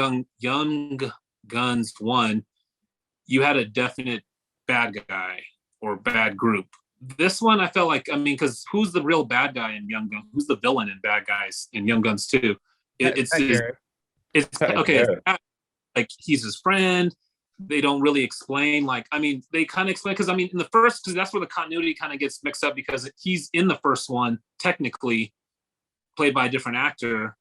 Speaker 3: Guns 1, you had a definite bad guy or bad group. This one, I felt like, because who's the real bad guy in Young Guns? Who's the villain in Bad Guys in Young Guns 2? It's okay. Like, he's his friend. They don't really explain, they kind of explain, because in the first, because that's where the continuity kind of gets mixed up, because he's in the first one technically played by a different actor,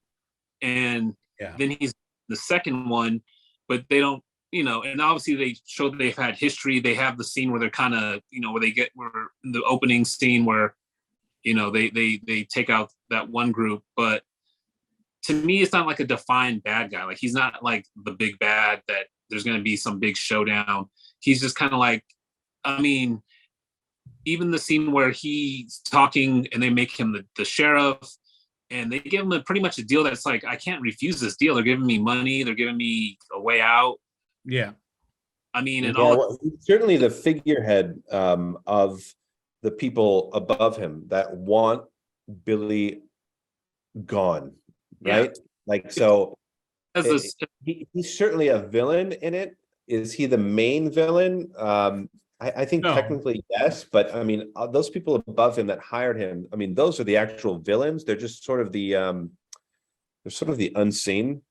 Speaker 3: and then he's the second one, but they don't, and obviously they show that they've had history. They have the scene where they're kind of, where in the opening scene where, they take out that one group, but to me, it's not like a defined bad guy. Like, he's not like the big bad that there's going to be some big showdown. He's just kind of like, even the scene where he's talking and they make him the sheriff, and they give him pretty much a deal that's like, I can't refuse this deal. They're giving me money. They're giving me a way out.
Speaker 1: Yeah.
Speaker 2: Certainly the figurehead of the people above him that want Billy gone, right? So he's certainly a villain in it. Is he the main villain? I think technically yes, but those people above him that hired him, those are the actual villains. They're just sort of the unseen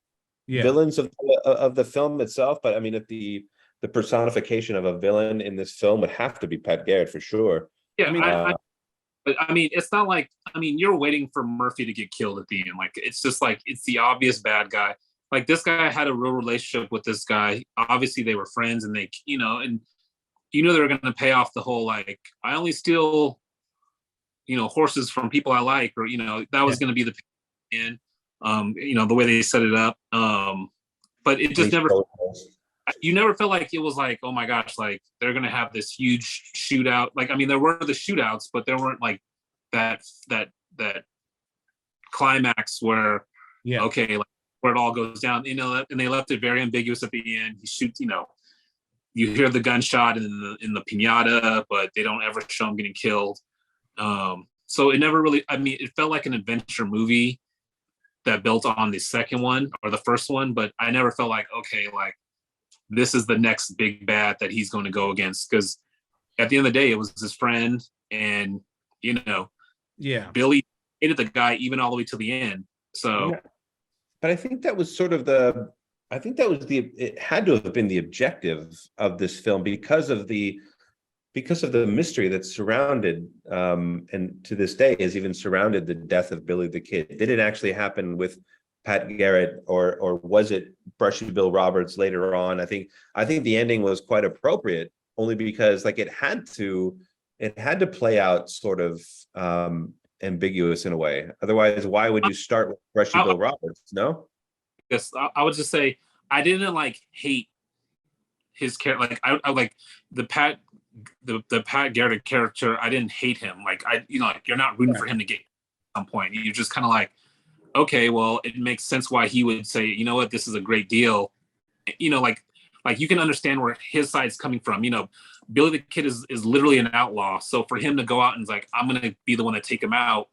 Speaker 2: villains of the film itself. But if the personification of a villain in this film would have to be Pat Garrett for sure.
Speaker 3: Yeah, but it's not like, you're waiting for Murphy to get killed at the end. Like, it's just like, it's the obvious bad guy. Like, this guy had a real relationship with this guy. Obviously they were friends, and they, and they were going to pay off the whole, like, I only steal, horses from people I like, or, that was going to be the end, the way they set it up. But it just you never felt like it was like, oh my gosh, like, they're going to have this huge shootout. Like, there were the shootouts, but there weren't like that climax where,
Speaker 1: Yeah.
Speaker 3: okay, like where it all goes down, and they left it very ambiguous at the end. He shoots, you hear the gunshot in the pinata, but they don't ever show him getting killed. So it never really, I mean, it felt like an adventure movie that built on the second one or the first one, but I never felt like, okay, like this is the next big bad that he's going to go against. Because at the end of the day, it was his friend, and Billy hated the guy even all the way to the end. So,
Speaker 2: but I think that was sort of it had to have been the objective of this film because of the mystery that surrounded and to this day has even surrounded the death of Billy the Kid. Did it actually happen with Pat Garrett, or was it Brushy Bill Roberts later on? I think the ending was quite appropriate, only because like it had to play out sort of ambiguous in a way. Otherwise, why would you start with Brushy Bill Roberts? No?
Speaker 3: Yes, I would just say I didn't like hate his character. Like I like the Pat Garrett character. I didn't hate him. Like like you're not rooting for him to get at some point. You're just kind of like, okay, well, it makes sense why he would say, you know what, this is a great deal. Like you can understand where his side's coming from. Billy the Kid is literally an outlaw. So for him to go out and like, I'm gonna be the one to take him out,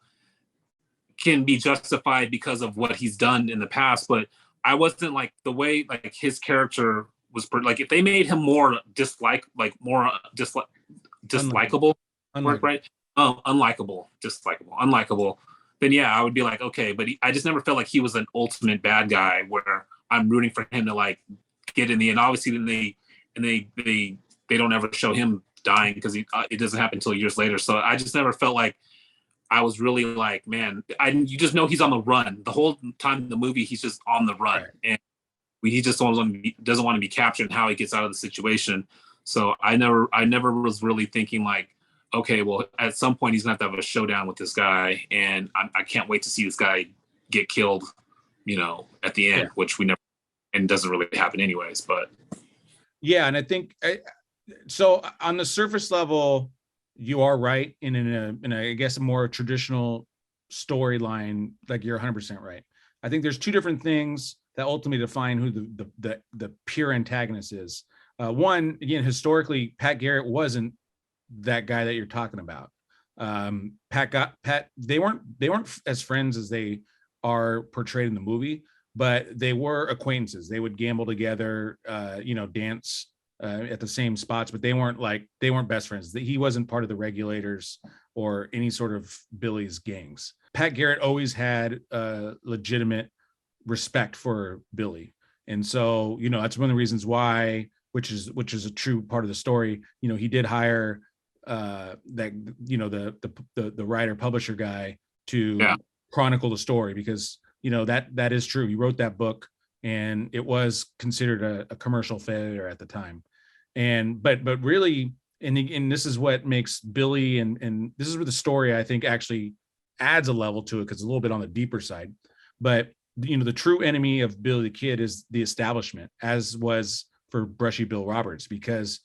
Speaker 3: can be justified because of what he's done in the past. But I wasn't like the way like his character was like if they made him more dislikable, right? Unlikable. Then yeah, I would be like, okay, but I just never felt like he was an ultimate bad guy where I'm rooting for him to like get in the end. Obviously, then they don't ever show him dying because it doesn't happen until years later. So I just never felt like I was really like, man, you just know he's on the run the whole time in the movie. He's just on the run, right. And he just doesn't want to be captured and how he gets out of the situation. So I never was really thinking like, okay, well, at some point he's gonna have to have a showdown with this guy, and I can't wait to see this guy get killed, at the end, which we never, and doesn't really happen anyways. But
Speaker 1: yeah, and I think so. On the surface level, you are right. In a I guess a more traditional storyline, like you're 100% right. I think there's two different things that ultimately define who the pure antagonist is. One, again, historically, Pat Garrett wasn't that guy that you're talking about. Pat, they weren't as friends as they are portrayed in the movie, but they were acquaintances. They would gamble together, dance at the same spots, but they weren't best friends. He wasn't part of the Regulators or any sort of Billy's gangs. Pat Garrett always had legitimate respect for Billy, and so that's one of the reasons why, which is a true part of the story. He did hire the writer publisher guy to chronicle the story, because that is true. He wrote that book, and it was considered a commercial failure at the time. But really, and this is what makes Billy, and this is where the story, I think, actually adds a level to it, because it's a little bit on the deeper side. But the true enemy of Billy the Kid is the establishment, as was for Brushy Bill Roberts, because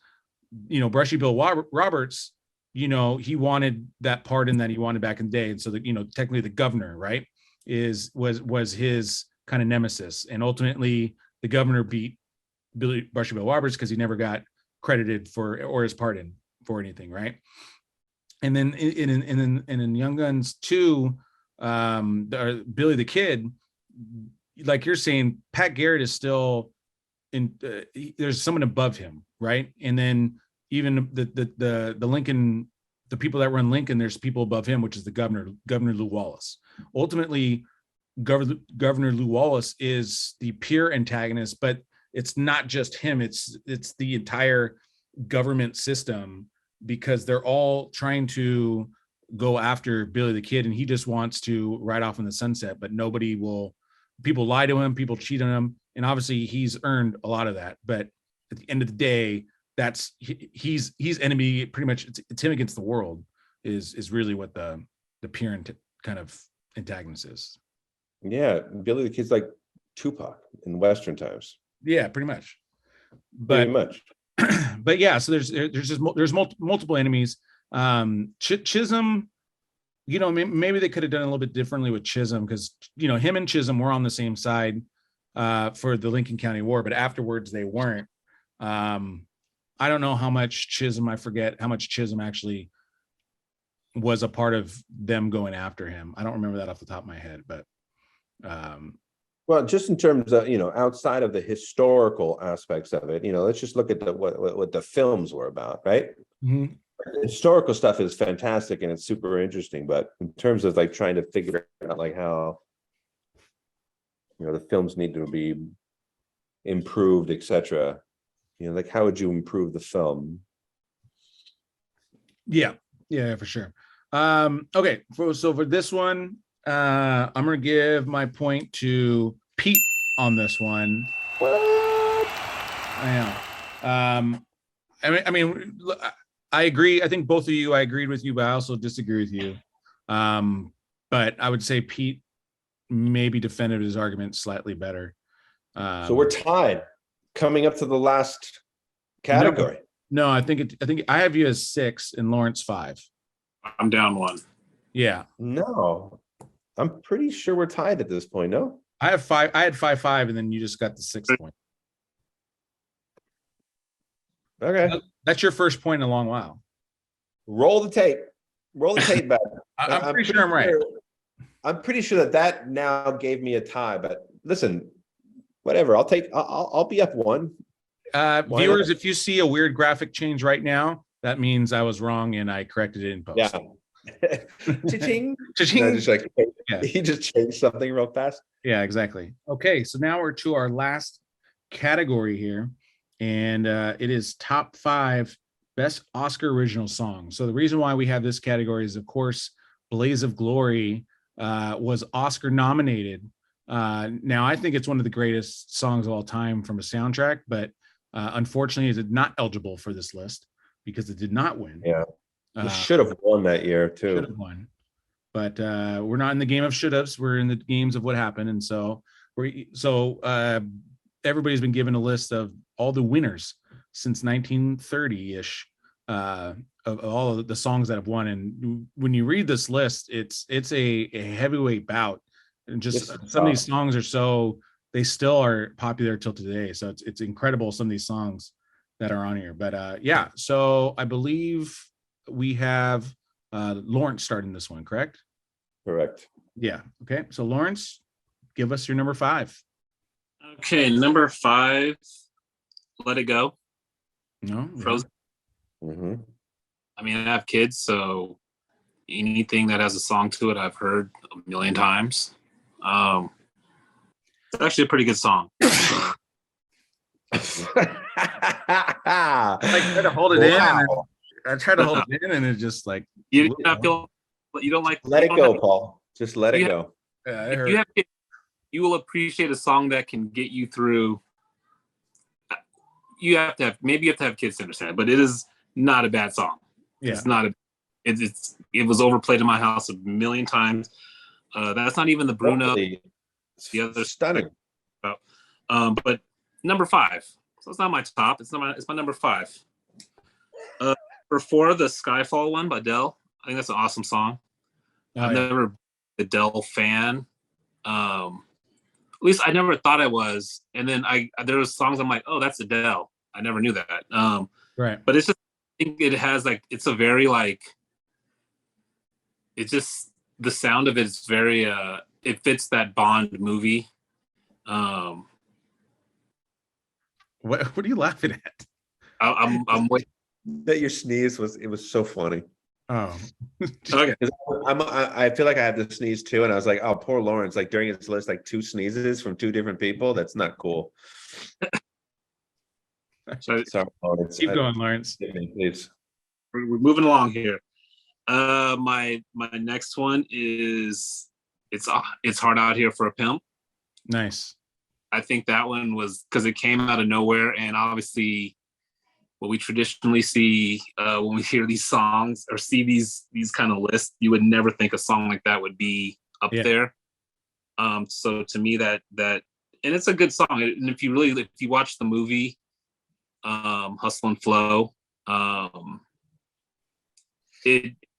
Speaker 1: Brushy Bill Roberts, he wanted that pardon that he wanted back in the day. And so technically the governor, right, was his kind of nemesis. And ultimately the governor beat Brushy Bill Roberts because he never got credited for, or his pardon for anything, right? And then in Young Guns 2, Billy the Kid, like you're saying, Pat Garrett is still there's someone above him, right? And then even the Lincoln, the people that run Lincoln, there's people above him, which is the Governor Lew Wallace. Ultimately, Governor Lew Wallace is the pure antagonist, but it's not just him. It's the entire government system, because they're all trying to go after Billy the Kid, and he just wants to ride off in the sunset. But people lie to him, people cheat on him, and obviously he's earned a lot of that. But at the end of the day, he's enemy, pretty much. It's him against the world is really what the pure kind of antagonist is.
Speaker 2: Yeah, Billy the Kid's like Tupac in Western times.
Speaker 1: Yeah, pretty much. But yeah, so there's multiple enemies. Chisholm, maybe they could have done a little bit differently with Chisholm, because him and Chisholm were on the same side for the Lincoln County War, but afterwards they weren't. I don't know how much Chisholm, I forget how much Chisholm actually was a part of them going after him. I don't remember that off the top of my head, but
Speaker 2: well, just in terms of, outside of the historical aspects of it, let's just look at what the films were about, right?
Speaker 1: Mm-hmm.
Speaker 2: The historical stuff is fantastic and it's super interesting, but in terms of like trying to figure out like how, the films need to be improved, etc. Like how would you improve the film?
Speaker 1: Yeah, for sure. Okay, so for this one, I'm gonna give my point to Pete on this one.
Speaker 2: What?
Speaker 1: I know. I mean, I agree. I think both of you, I agreed with you, but I also disagree with you. But I would say Pete maybe defended his argument slightly better.
Speaker 2: So we're tied coming up to the last category.
Speaker 1: No, I think I have you as 6 and Lawrence 5.
Speaker 3: I'm down 1.
Speaker 1: Yeah.
Speaker 2: No, I'm pretty sure we're tied at this point. No,
Speaker 1: I have 5. I had 5, and then you just got the 6th point.
Speaker 2: Okay.
Speaker 1: That's your first point in a long while.
Speaker 2: Roll the tape. Roll the tape back.
Speaker 1: I'm pretty sure I'm right.
Speaker 2: I'm pretty sure that now gave me a tie, but listen, whatever. I'll be up 1.
Speaker 1: Viewers, if you see a weird graphic change right now, that means I was wrong and I corrected it in post.
Speaker 2: Yeah. Cha-ching.
Speaker 1: Cha-ching.
Speaker 2: No, just like, he just changed something real fast.
Speaker 1: Yeah, exactly. Okay, so now we're to our last category here, and it is top 5 best Oscar original songs. So the reason why we have this category is, of course, Blaze of Glory was Oscar nominated. Now, I think it's one of the greatest songs of all time from a soundtrack, but unfortunately, it is not eligible for this list because it did not win.
Speaker 2: Yeah, it should have won that year too.
Speaker 1: Should have won, but we're not in the game of should-haves. We're in the games of what happened, and so everybody's been given a list of all the winners since 1930-ish of all of the songs that have won. And when you read this list, it's a heavyweight bout, and just some of these songs are they still are popular till today. So it's incredible, some of these songs that are on here. But yeah, so I believe we have Lawrence starting this one, correct?
Speaker 2: Correct.
Speaker 1: Yeah. Okay. So Lawrence, give us your number 5.
Speaker 3: Okay, number 5, Let It Go.
Speaker 1: No.
Speaker 3: Frozen.
Speaker 2: Mm-hmm.
Speaker 3: I mean, I have kids, so anything that has a song to it, I've heard a million times. It's actually a pretty good song.
Speaker 1: I try to hold it in. I try to hold it in, and it's just like
Speaker 3: you don't like.
Speaker 2: Let it go, Paul. Just let it go.
Speaker 1: Yeah,
Speaker 3: if you have kids, you will appreciate a song that can get you through. You have to have kids to understand it, but it is not a bad song.
Speaker 1: Yeah.
Speaker 3: It's not it was overplayed in my house a million times. That's not even the Bruno. The other
Speaker 2: stunning.
Speaker 3: But number 5. So it's not my top. It's my number 5. For 4, the Skyfall one by Adele. I think that's an awesome song. I've never been an Adele fan. At least I never thought I was. And then there was songs I'm like, oh, that's Adele. I never knew that.
Speaker 1: Right.
Speaker 3: But it's just, I think it has it's a very it's just, the sound of it is very, it fits that Bond movie.
Speaker 1: What are you laughing at?
Speaker 3: I'm waiting.
Speaker 2: That your sneeze was so funny.
Speaker 1: Oh,
Speaker 3: Okay.
Speaker 2: I feel like I have the sneeze too, and I was like, oh, poor Lawrence. Like during his list, 2 sneezes from 2 different people. That's not cool.
Speaker 3: So
Speaker 2: Sorry, Lawrence.
Speaker 1: Keep going, Lawrence.
Speaker 2: Please.
Speaker 3: we're moving along here. My next one is it's Hard Out Here for a Pimp.
Speaker 1: Nice.
Speaker 3: I think that one was because it came out of nowhere, and obviously what we traditionally see when we hear these songs or see these kind of lists, you would never think a song like that would be up there. So to me that and it's a good song. And if you watch the movie Hustle and Flow,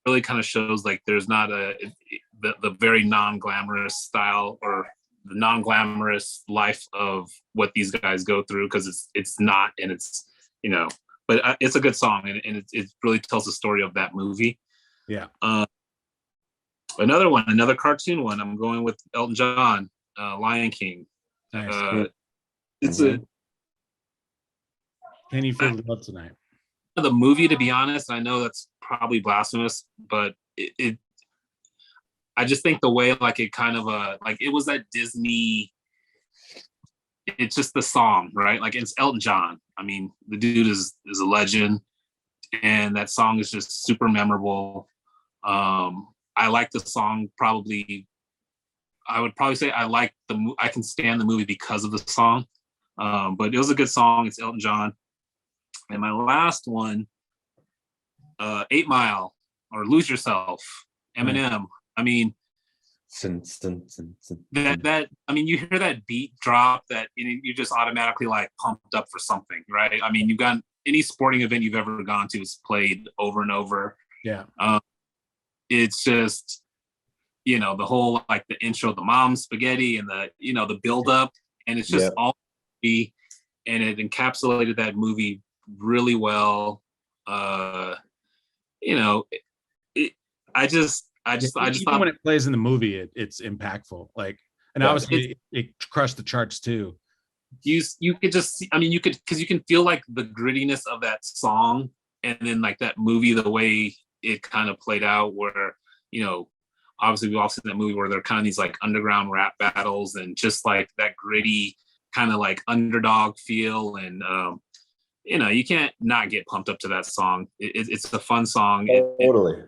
Speaker 3: really kind of shows like there's not the very non-glamorous style or the non-glamorous life of what these guys go through, because it's not, and it's, you know, but it's a good song, and it really tells the story of that movie.
Speaker 1: Yeah.
Speaker 3: Another cartoon one. I'm going with Elton John, Lion King.
Speaker 1: Nice.
Speaker 3: It's
Speaker 1: Can you feel the love tonight?
Speaker 3: The movie, to be honest, I know that's probably blasphemous, but I just think the way like it kind of like it was that Disney. It's just the song, right? Like it's Elton John. I mean, the dude is a legend, and that song is just super memorable. I like the song probably. I would probably say I can stand the movie because of the song, but it was a good song. It's Elton John. And my last one, 8 Mile or Lose Yourself, Eminem. I mean, that I mean, you hear that beat drop, that you just automatically like pumped up for something, right? I mean, you've got any sporting event you've ever gone to is played over and over.
Speaker 1: Yeah.
Speaker 3: It's just, you know, the whole like the intro, the mom spaghetti, and the, you know, the build up, and it's just all, and it encapsulated that movie really well. You know, I just thought
Speaker 1: when it plays in the movie, it's impactful. Like, and obviously it crushed the charts too.
Speaker 3: You could just see, I mean, because you can feel like the grittiness of that song, and then like that movie, the way it kind of played out, where, you know, obviously we've all seen that movie where they're kind of these like underground rap battles, and just like that gritty kind of like underdog feel, and you know, you can't not get pumped up to that song. It's a fun song.
Speaker 2: Totally.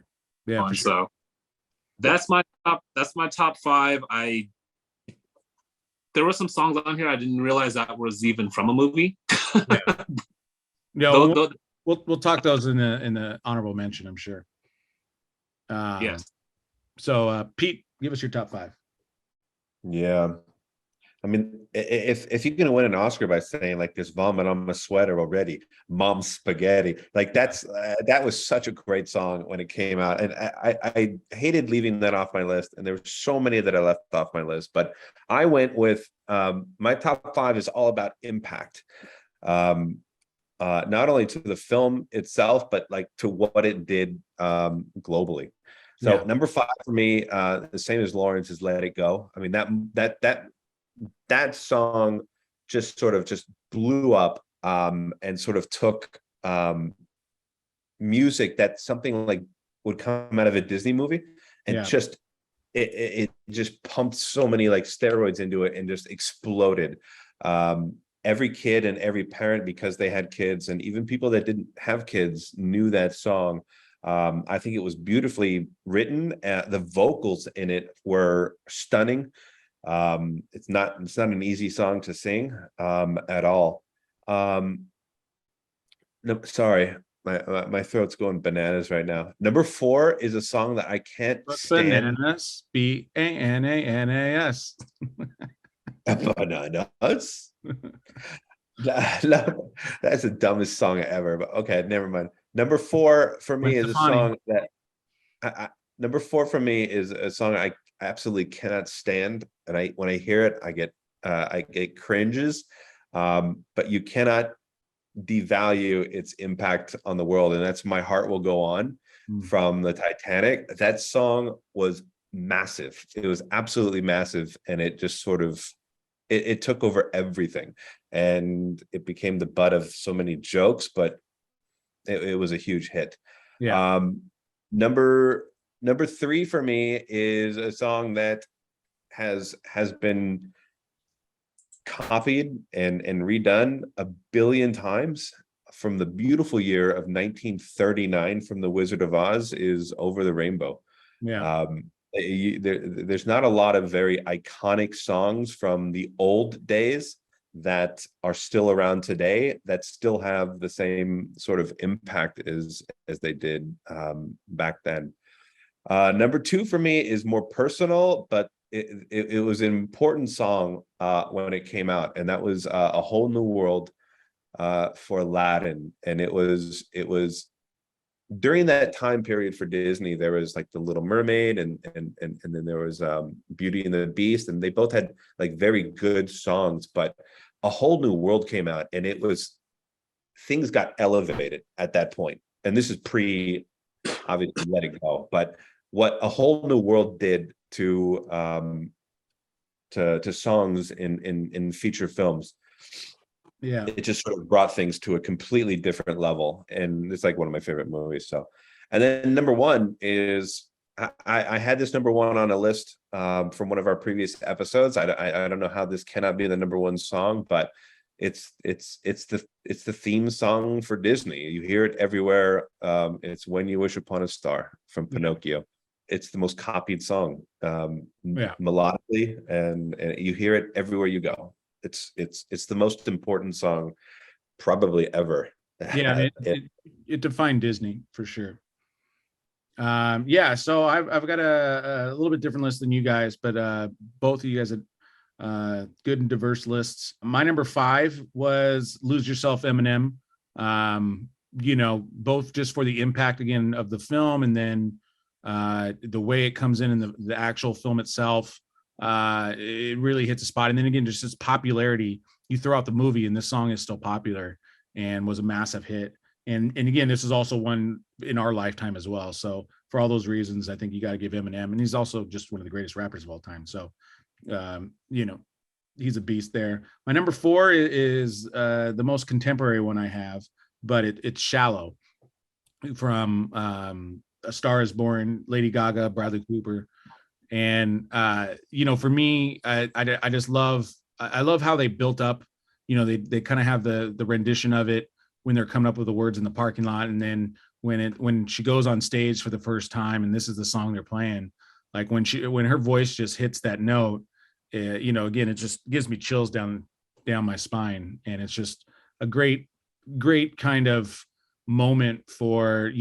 Speaker 1: Yeah.
Speaker 3: For sure. So that's my top 5. There were some songs on here I didn't realize that was even from a movie.
Speaker 1: Yeah. We'll talk those in the honorable mention, I'm sure.
Speaker 3: Yes.
Speaker 1: So Pete, give us your top 5.
Speaker 2: Yeah. I mean, if you're gonna win an Oscar by saying like there's vomit on my sweater already, mom spaghetti, like that was such a great song when it came out, and I hated leaving that off my list, and there were so many that I left off my list, but I went with my top 5 is all about impact, not only to the film itself, but like to what it did globally. So number 5 for me, the same as Lawrence, is Let It Go. I mean, that song just sort of just blew up, and sort of took music that something like would come out of a Disney movie, and just it just pumped so many like steroids into it and just exploded. Every kid and every parent, because they had kids, and even people that didn't have kids, knew that song. I think it was beautifully written. The vocals in it were stunning. It's not an easy song to sing at all. No, sorry, my throat's going bananas right now. Number 4 is a song that I can't stand.
Speaker 1: Bananas, BANANAS.
Speaker 2: Bananas. No, that's the dumbest song ever. But okay, never mind. Number 4 for me is a song that number 4 for me is a song I absolutely cannot stand, and when I hear it, I get cringes, but you cannot devalue its impact on the world, and that's My Heart Will Go On from the Titanic. That song was massive. It was absolutely massive, and it just sort of it took over everything, and it became the butt of so many jokes, but it was a huge hit. Number 3 for me is a song that has been copied and redone a billion times, from the beautiful year of 1939 from The Wizard of Oz, is Over the Rainbow. There's not a lot of very iconic songs from the old days that are still around today that still have the same sort of impact as they did back then. Number 2 for me is more personal, but it was an important song when it came out, and that was A Whole New World for Aladdin. And it was during that time period for Disney, there was like The Little Mermaid and then there was Beauty and the Beast, and they both had like very good songs, but A Whole New World came out, and things got elevated at that point. And this is pre obviously Let It Go, but what A Whole New World did to songs in feature films, it just sort of brought things to a completely different level, and it's like one of my favorite movies. So, and then number one is I had this number one on a list from one of our previous episodes. I don't know how this cannot be the number one song, but it's the theme song for Disney. You hear it everywhere. It's When You Wish Upon a Star from Pinocchio. It's the most copied song melodically, and you hear it everywhere you go. It's the most important song probably ever.
Speaker 1: Yeah, it defined Disney for sure. So I've got a little bit different list than you guys, but both of you guys had good and diverse lists. My number 5 was Lose Yourself, Eminem. Both just for the impact again of the film, and then the way it comes in the actual film itself. It really hits a spot. And then again, just its popularity. You throw out the movie and this song is still popular and was a massive hit. And again, this is also one in our lifetime as well. So for all those reasons, I think you got to give Eminem, and he's also just one of the greatest rappers of all time. So, he's a beast there. My number 4 is the most contemporary one I have, but it's Shallow from A Star Is Born, Lady Gaga, Bradley Cooper. And for me, I just love how they built up. They kind of have the rendition of it when they're coming up with the words in the parking lot, and then when she goes on stage for the first time and this is the song they're playing, like when her voice just hits that note, again, it just gives me chills down my spine, and it's just a great kind of moment for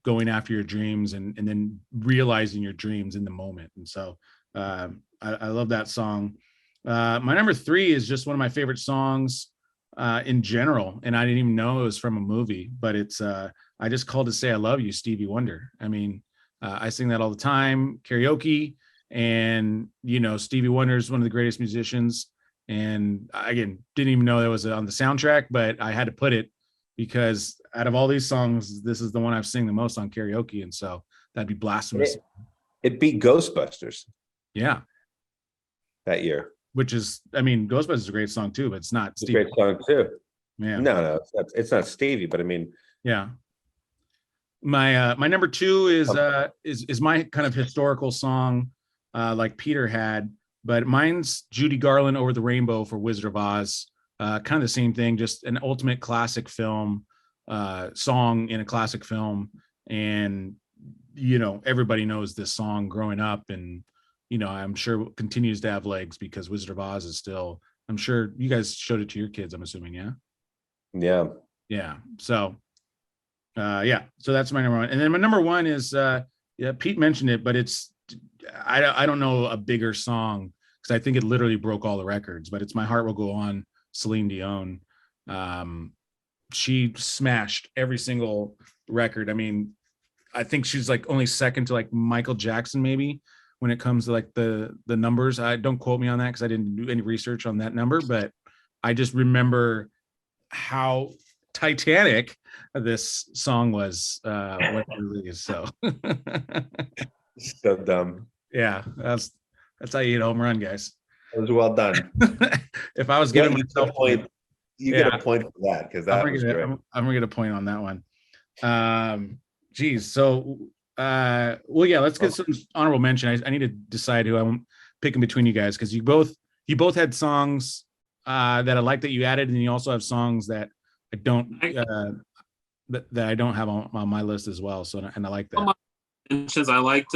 Speaker 1: going after your dreams and then realizing your dreams in the moment. And so I love that song. My number 3 is just one of my favorite songs in general, and I didn't even know it was from a movie, but it's I Just Called to Say I Love You, Stevie Wonder. I mean, I sing that all the time, karaoke, and Stevie Wonder is one of the greatest musicians, and again, didn't even know that was on the soundtrack, but I had to put it because out of all these songs, this is the one I've sing the most on karaoke, and so that'd be blasphemous.
Speaker 2: It beat Ghostbusters.
Speaker 1: Yeah,
Speaker 2: that year.
Speaker 1: Which is, Ghostbusters is a great song too, but it's not
Speaker 2: Stevie. Great song too.
Speaker 1: Yeah.
Speaker 2: No, it's not Stevie, but
Speaker 1: yeah. My number 2 is my kind of historical song, like Peter had, but mine's Judy Garland, Over the Rainbow for Wizard of Oz. Kind of the same thing, just an ultimate classic film song in a classic film, and everybody knows this song growing up, and I'm sure it continues to have legs because Wizard of Oz is still. I'm sure you guys showed it to your kids. I'm assuming, yeah. So, so that's my number 1, and then my number 1 is Pete mentioned it, but it's I don't know a bigger song because I think it literally broke all the records, but it's My Heart Will Go On. Celine Dion. She smashed every single record. I think she's like only second to like Michael Jackson maybe when it comes to like the numbers. I don't quote me on that because I didn't do any research on that number, but I just remember how titanic this song was when it released. So
Speaker 2: so dumb.
Speaker 1: Yeah, that's how you hit a home run, guys.
Speaker 2: It was well done.
Speaker 1: If I was giving myself
Speaker 2: a point, you get a point for that because that was great.
Speaker 1: I'm gonna get a point on that one. So let's get some honorable mention. I need to decide who I'm picking between you guys because you both had songs that I like that you added, and you also have songs that I don't that I don't have on my list as well. So and I like that.
Speaker 3: Mentions I liked.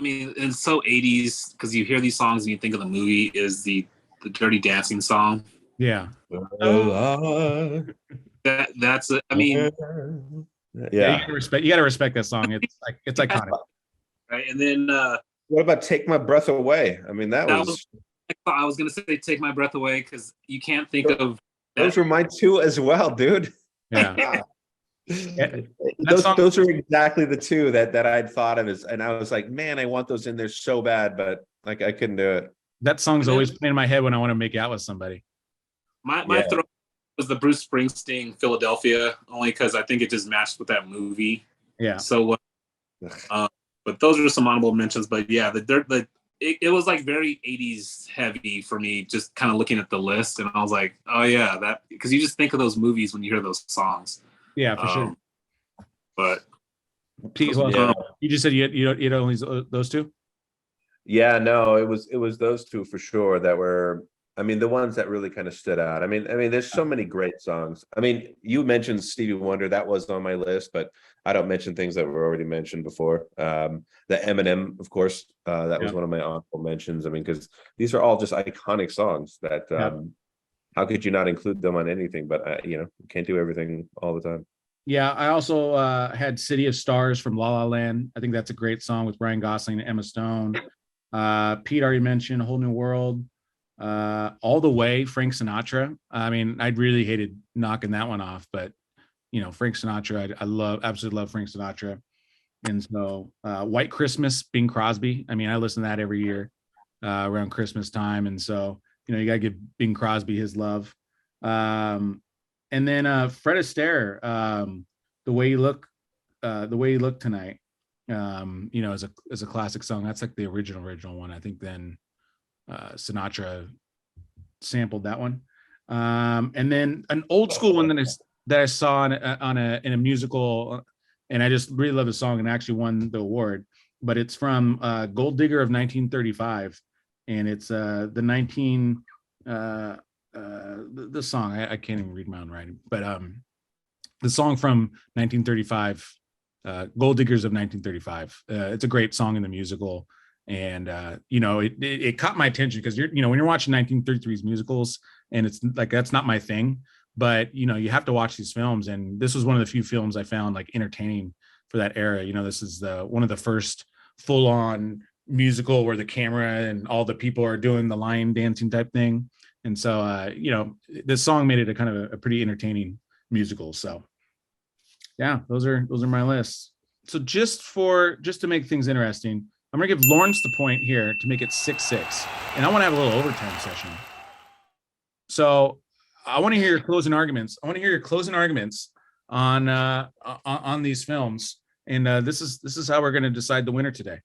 Speaker 3: It's so 80s because you hear these songs and you think of the movie is the Dirty Dancing song.
Speaker 1: Yeah.
Speaker 3: That's it.
Speaker 1: You gotta respect that song. It's iconic.
Speaker 3: Right. And then
Speaker 2: what about Take My Breath Away?
Speaker 3: I was gonna say Take My Breath Away because you can't think of
Speaker 2: those were mine too as well, dude.
Speaker 1: Yeah. That
Speaker 2: those
Speaker 1: song,
Speaker 2: those are exactly the two that I'd thought of as, and I was like, man, I want those in there so bad, but like I couldn't do it.
Speaker 1: that song's
Speaker 3: And then
Speaker 1: always playing in my head when I want to make out with somebody.
Speaker 3: my throw was the Bruce Springsteen Philadelphia, only because I think it just matched with that movie.
Speaker 1: Yeah.
Speaker 3: So, but those are some honorable mentions. But yeah, it was like very 80s heavy for me, just kind of looking at the list, and I was like, oh yeah, that, because you just think of those movies when you hear those songs.
Speaker 1: Yeah, for sure.
Speaker 3: But
Speaker 1: Pete, well, you just said you don't only those two.
Speaker 2: Yeah, no, it was those two for sure that were, I mean, the ones that really kind of stood out. I mean, there's so many great songs. I mean, you mentioned Stevie Wonder, that was on my list, but I don't mention things that were already mentioned before. The Eminem, of course, that was one of my honorable mentions. I mean, because these are all just iconic songs that how could you not include them on anything? But you can't do everything all the time.
Speaker 1: Yeah, I also had City of Stars from La La Land. I think that's a great song with Ryan Gosling and Emma Stone. Pete already mentioned Whole New World. All the Way, Frank Sinatra. I mean, I really hated knocking that one off, but Frank Sinatra, I absolutely love Frank Sinatra. And so White Christmas, Bing Crosby. I mean, I listen to that every year around Christmas time. And so, you got to give Bing Crosby his love. And then Fred Astaire, the way you look tonight, is a classic song. That's like the original one. I think then Sinatra sampled that one. And then an old school one that I saw in a musical, and I just really love the song and actually won the award. But it's from Gold Digger of 1935, and it's the song, I can't even read my own writing, but the song from 1935, Gold Diggers of 1935. It's a great song in the musical, and it caught my attention because when you're watching 1933's musicals, and it's like that's not my thing, but you have to watch these films, and this was one of the few films I found like entertaining for that era. This is one of the first full-on musical where the camera and all the people are doing the lion dancing type thing. And so, this song made it a kind of a pretty entertaining musical. So, yeah, those are my lists. So just to make things interesting, I'm gonna give Lawrence the point here to make it 6-6, and I want to have a little overtime session. So I want to hear your closing arguments. On these films, and this is how we're going to decide the winner today.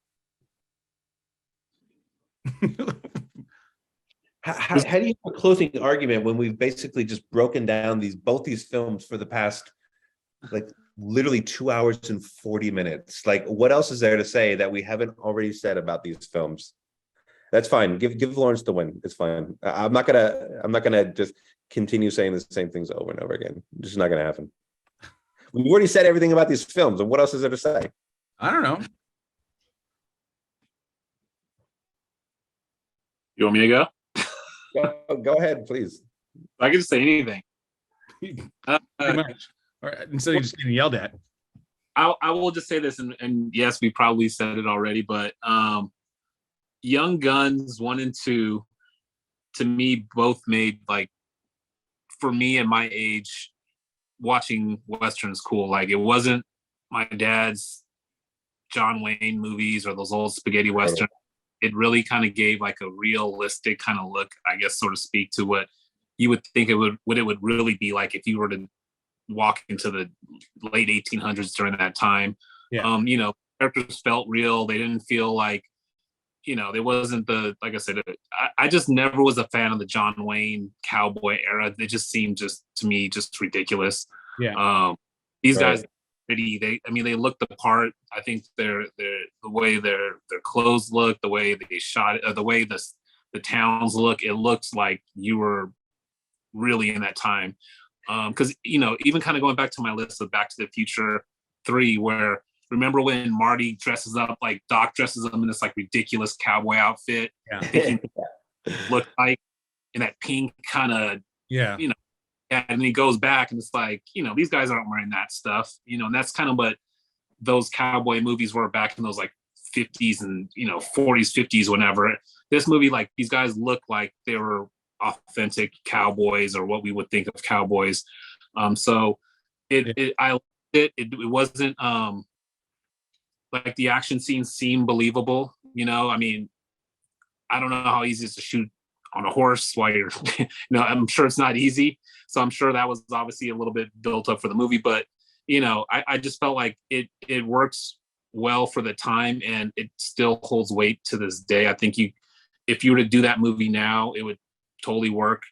Speaker 2: How do you have a closing argument when we've basically just broken down both these films for the past like literally 2 hours and 40 minutes? Like, what else is there to say that we haven't already said about these films? That's fine. Give Lawrence the win. It's fine. I'm not gonna just continue saying the same things over and over again. It's just not gonna happen. We've already said everything about these films, and what else is there to say?
Speaker 1: I don't know.
Speaker 3: You want me to go?
Speaker 2: Go ahead, please.
Speaker 3: I can say anything.
Speaker 1: Pretty much. Or instead of just getting yelled at.
Speaker 3: I will just say this, and yes, we probably said it already, but Young Guns 1 and 2, to me, both made, like, for me at my age, watching Westerns cool. Like, it wasn't my dad's John Wayne movies or those old spaghetti Westerns. It really kind of gave like a realistic kind of look, I guess, so to speak, to what you would think what it would really be like if you were to walk into the late 1800s during that time.
Speaker 1: Yeah.
Speaker 3: Characters felt real. They didn't feel like, there wasn't like I said, I just never was a fan of the John Wayne cowboy era. They just seemed to me just ridiculous.
Speaker 1: Yeah.
Speaker 3: These guys, they look the part. I think the way their clothes look, the way they shot it, the way the towns look, it looks like you were really in that time. Because even kind of going back to my list of Back to the Future 3, where remember when Marty dresses up, like Doc dresses him in this like ridiculous cowboy outfit, look like in that pink kind of and he goes back and it's like, these guys aren't wearing that stuff, and that's kind of what those cowboy movies were back in those like 50s and 40s, 50s, whenever. This movie, like, these guys look like they were authentic cowboys, or what we would think of cowboys. So I It wasn't like the action scenes seemed believable. I mean, I don't know how easy it is to shoot on a horse while you're, I'm sure it's not easy. So I'm sure that was obviously a little bit built up for the movie, but I just felt like it works well for the time, and it still holds weight to this day. I think if you were to do that movie now, it would totally work.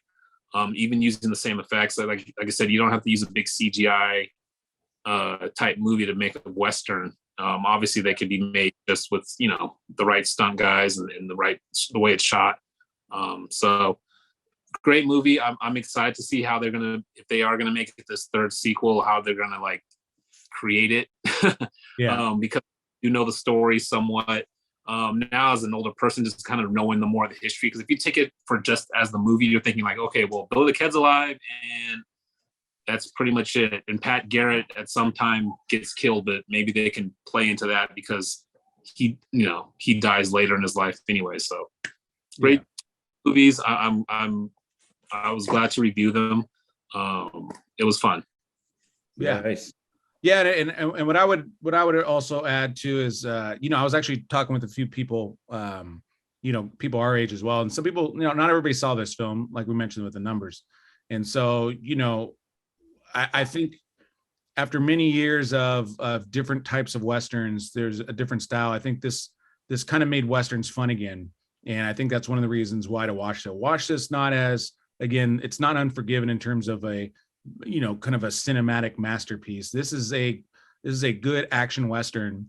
Speaker 3: Even using the same effects, like I said, you don't have to use a big CGI type movie to make a Western. Obviously they could be made just with, the right stunt guys and the way it's shot. So great movie. I'm excited to see how if they are gonna make it this third sequel, how they're gonna like create it.
Speaker 1: Yeah.
Speaker 3: Because you know the story somewhat. Now as an older person, just kind of knowing the more of the history. Because if you take it for just as the movie, you're thinking like, okay, well, Billy the Kid's alive, and that's pretty much it. And Pat Garrett at some time gets killed, but maybe they can play into that because he dies later in his life anyway. So great movies. I was glad to review them. It was fun.
Speaker 1: Yeah.
Speaker 2: Nice.
Speaker 1: Yeah, and what I would also add too is I was actually talking with a few people, people our age as well, and some people, not everybody saw this film, like we mentioned with the numbers, and so I think after many years of different types of Westerns, there's a different style. I think this kind of made Westerns fun again, and I think that's one of the reasons why to watch it. Watch this not as, again, it's not Unforgiven in terms of a kind of a cinematic masterpiece. This is a good action Western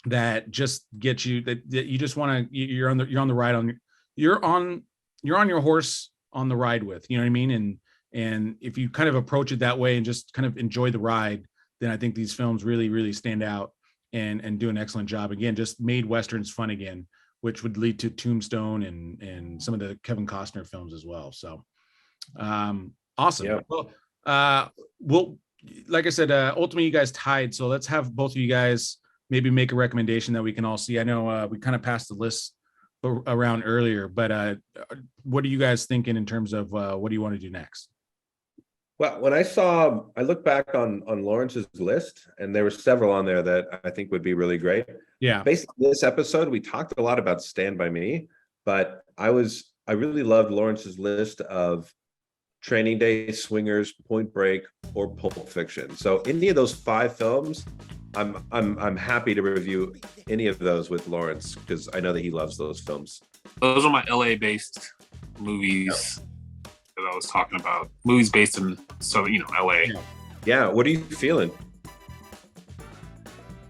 Speaker 1: that just gets you that you just want to, you're on the ride you're on your horse on the ride with, you know what I mean? And if you kind of approach it that way and just kind of enjoy the ride, then I think these films really, really stand out and do an excellent job. Again, just made Westerns fun again, which would lead to Tombstone and some of the Kevin Costner films as well. So awesome.
Speaker 2: Yeah.
Speaker 1: Well, like I said, ultimately you guys tied. So let's have both of you guys maybe make a recommendation that we can all see. I know we kind of passed the list around earlier, but what are you guys thinking in terms of what do you want to do next?
Speaker 2: Well, when I look back on Lawrence's list, and there were several on there that I think would be really great.
Speaker 1: Yeah.
Speaker 2: Based on this episode, we talked a lot about Stand By Me, but I really loved Lawrence's list of Training Day, Swingers, Point Break, or Pulp Fiction. So any of those 5 films, I'm happy to review any of those with Lawrence because I know that he loves those films.
Speaker 3: Those are my LA-based movies that I was talking about. Movies based in LA.
Speaker 2: Yeah. What are you feeling?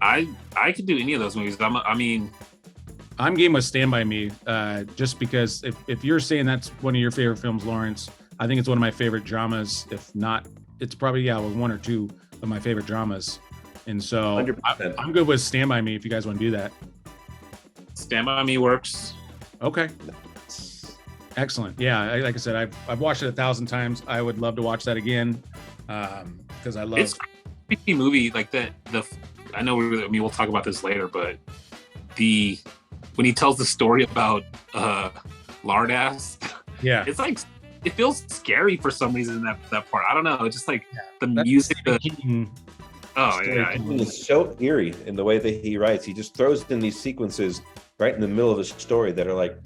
Speaker 3: I could do any of those movies.
Speaker 1: I'm game with Stand By Me, just because if you're saying that's one of your favorite films, Lawrence, I think it's one of my favorite dramas. If not, it's probably one or two of my favorite dramas. And so I'm good with Stand By Me if you guys want to do that.
Speaker 3: Stand By Me works. Okay.
Speaker 1: Excellent. Yeah, like I said, I've watched it 1,000 times. I would love to watch that again because I love.
Speaker 3: It's a creepy movie like that. I know we'll talk about this later, but when he tells the story about Lardass,
Speaker 1: yeah,
Speaker 3: it's like it feels scary for some reason in that part. I don't know. It's just like the music. Oh yeah,
Speaker 2: it's so eerie in the way that he writes. He just throws in these sequences right in the middle of a story that are like,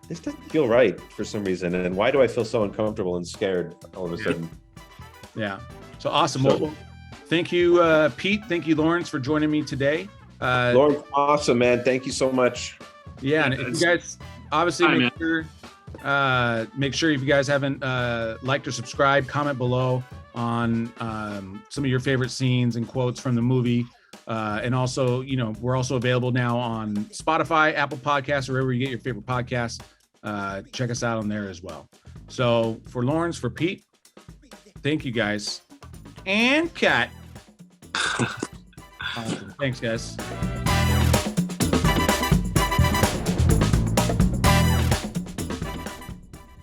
Speaker 2: this doesn't feel right for some reason. And why do I feel so uncomfortable and scared all of a sudden?
Speaker 1: Yeah. So awesome. Well, thank you, Pete. Thank you, Lawrence, for joining me today.
Speaker 2: Lawrence, awesome, man. Thank you so much.
Speaker 1: Yeah. And if you guys obviously make sure if you guys haven't liked or subscribed, comment below on some of your favorite scenes and quotes from the movie. And also, we're also available now on Spotify, Apple Podcasts, or wherever you get your favorite podcasts. Check us out on there as well. So for Lawrence, for Pete, thank you guys. And cut. Awesome. Thanks, guys.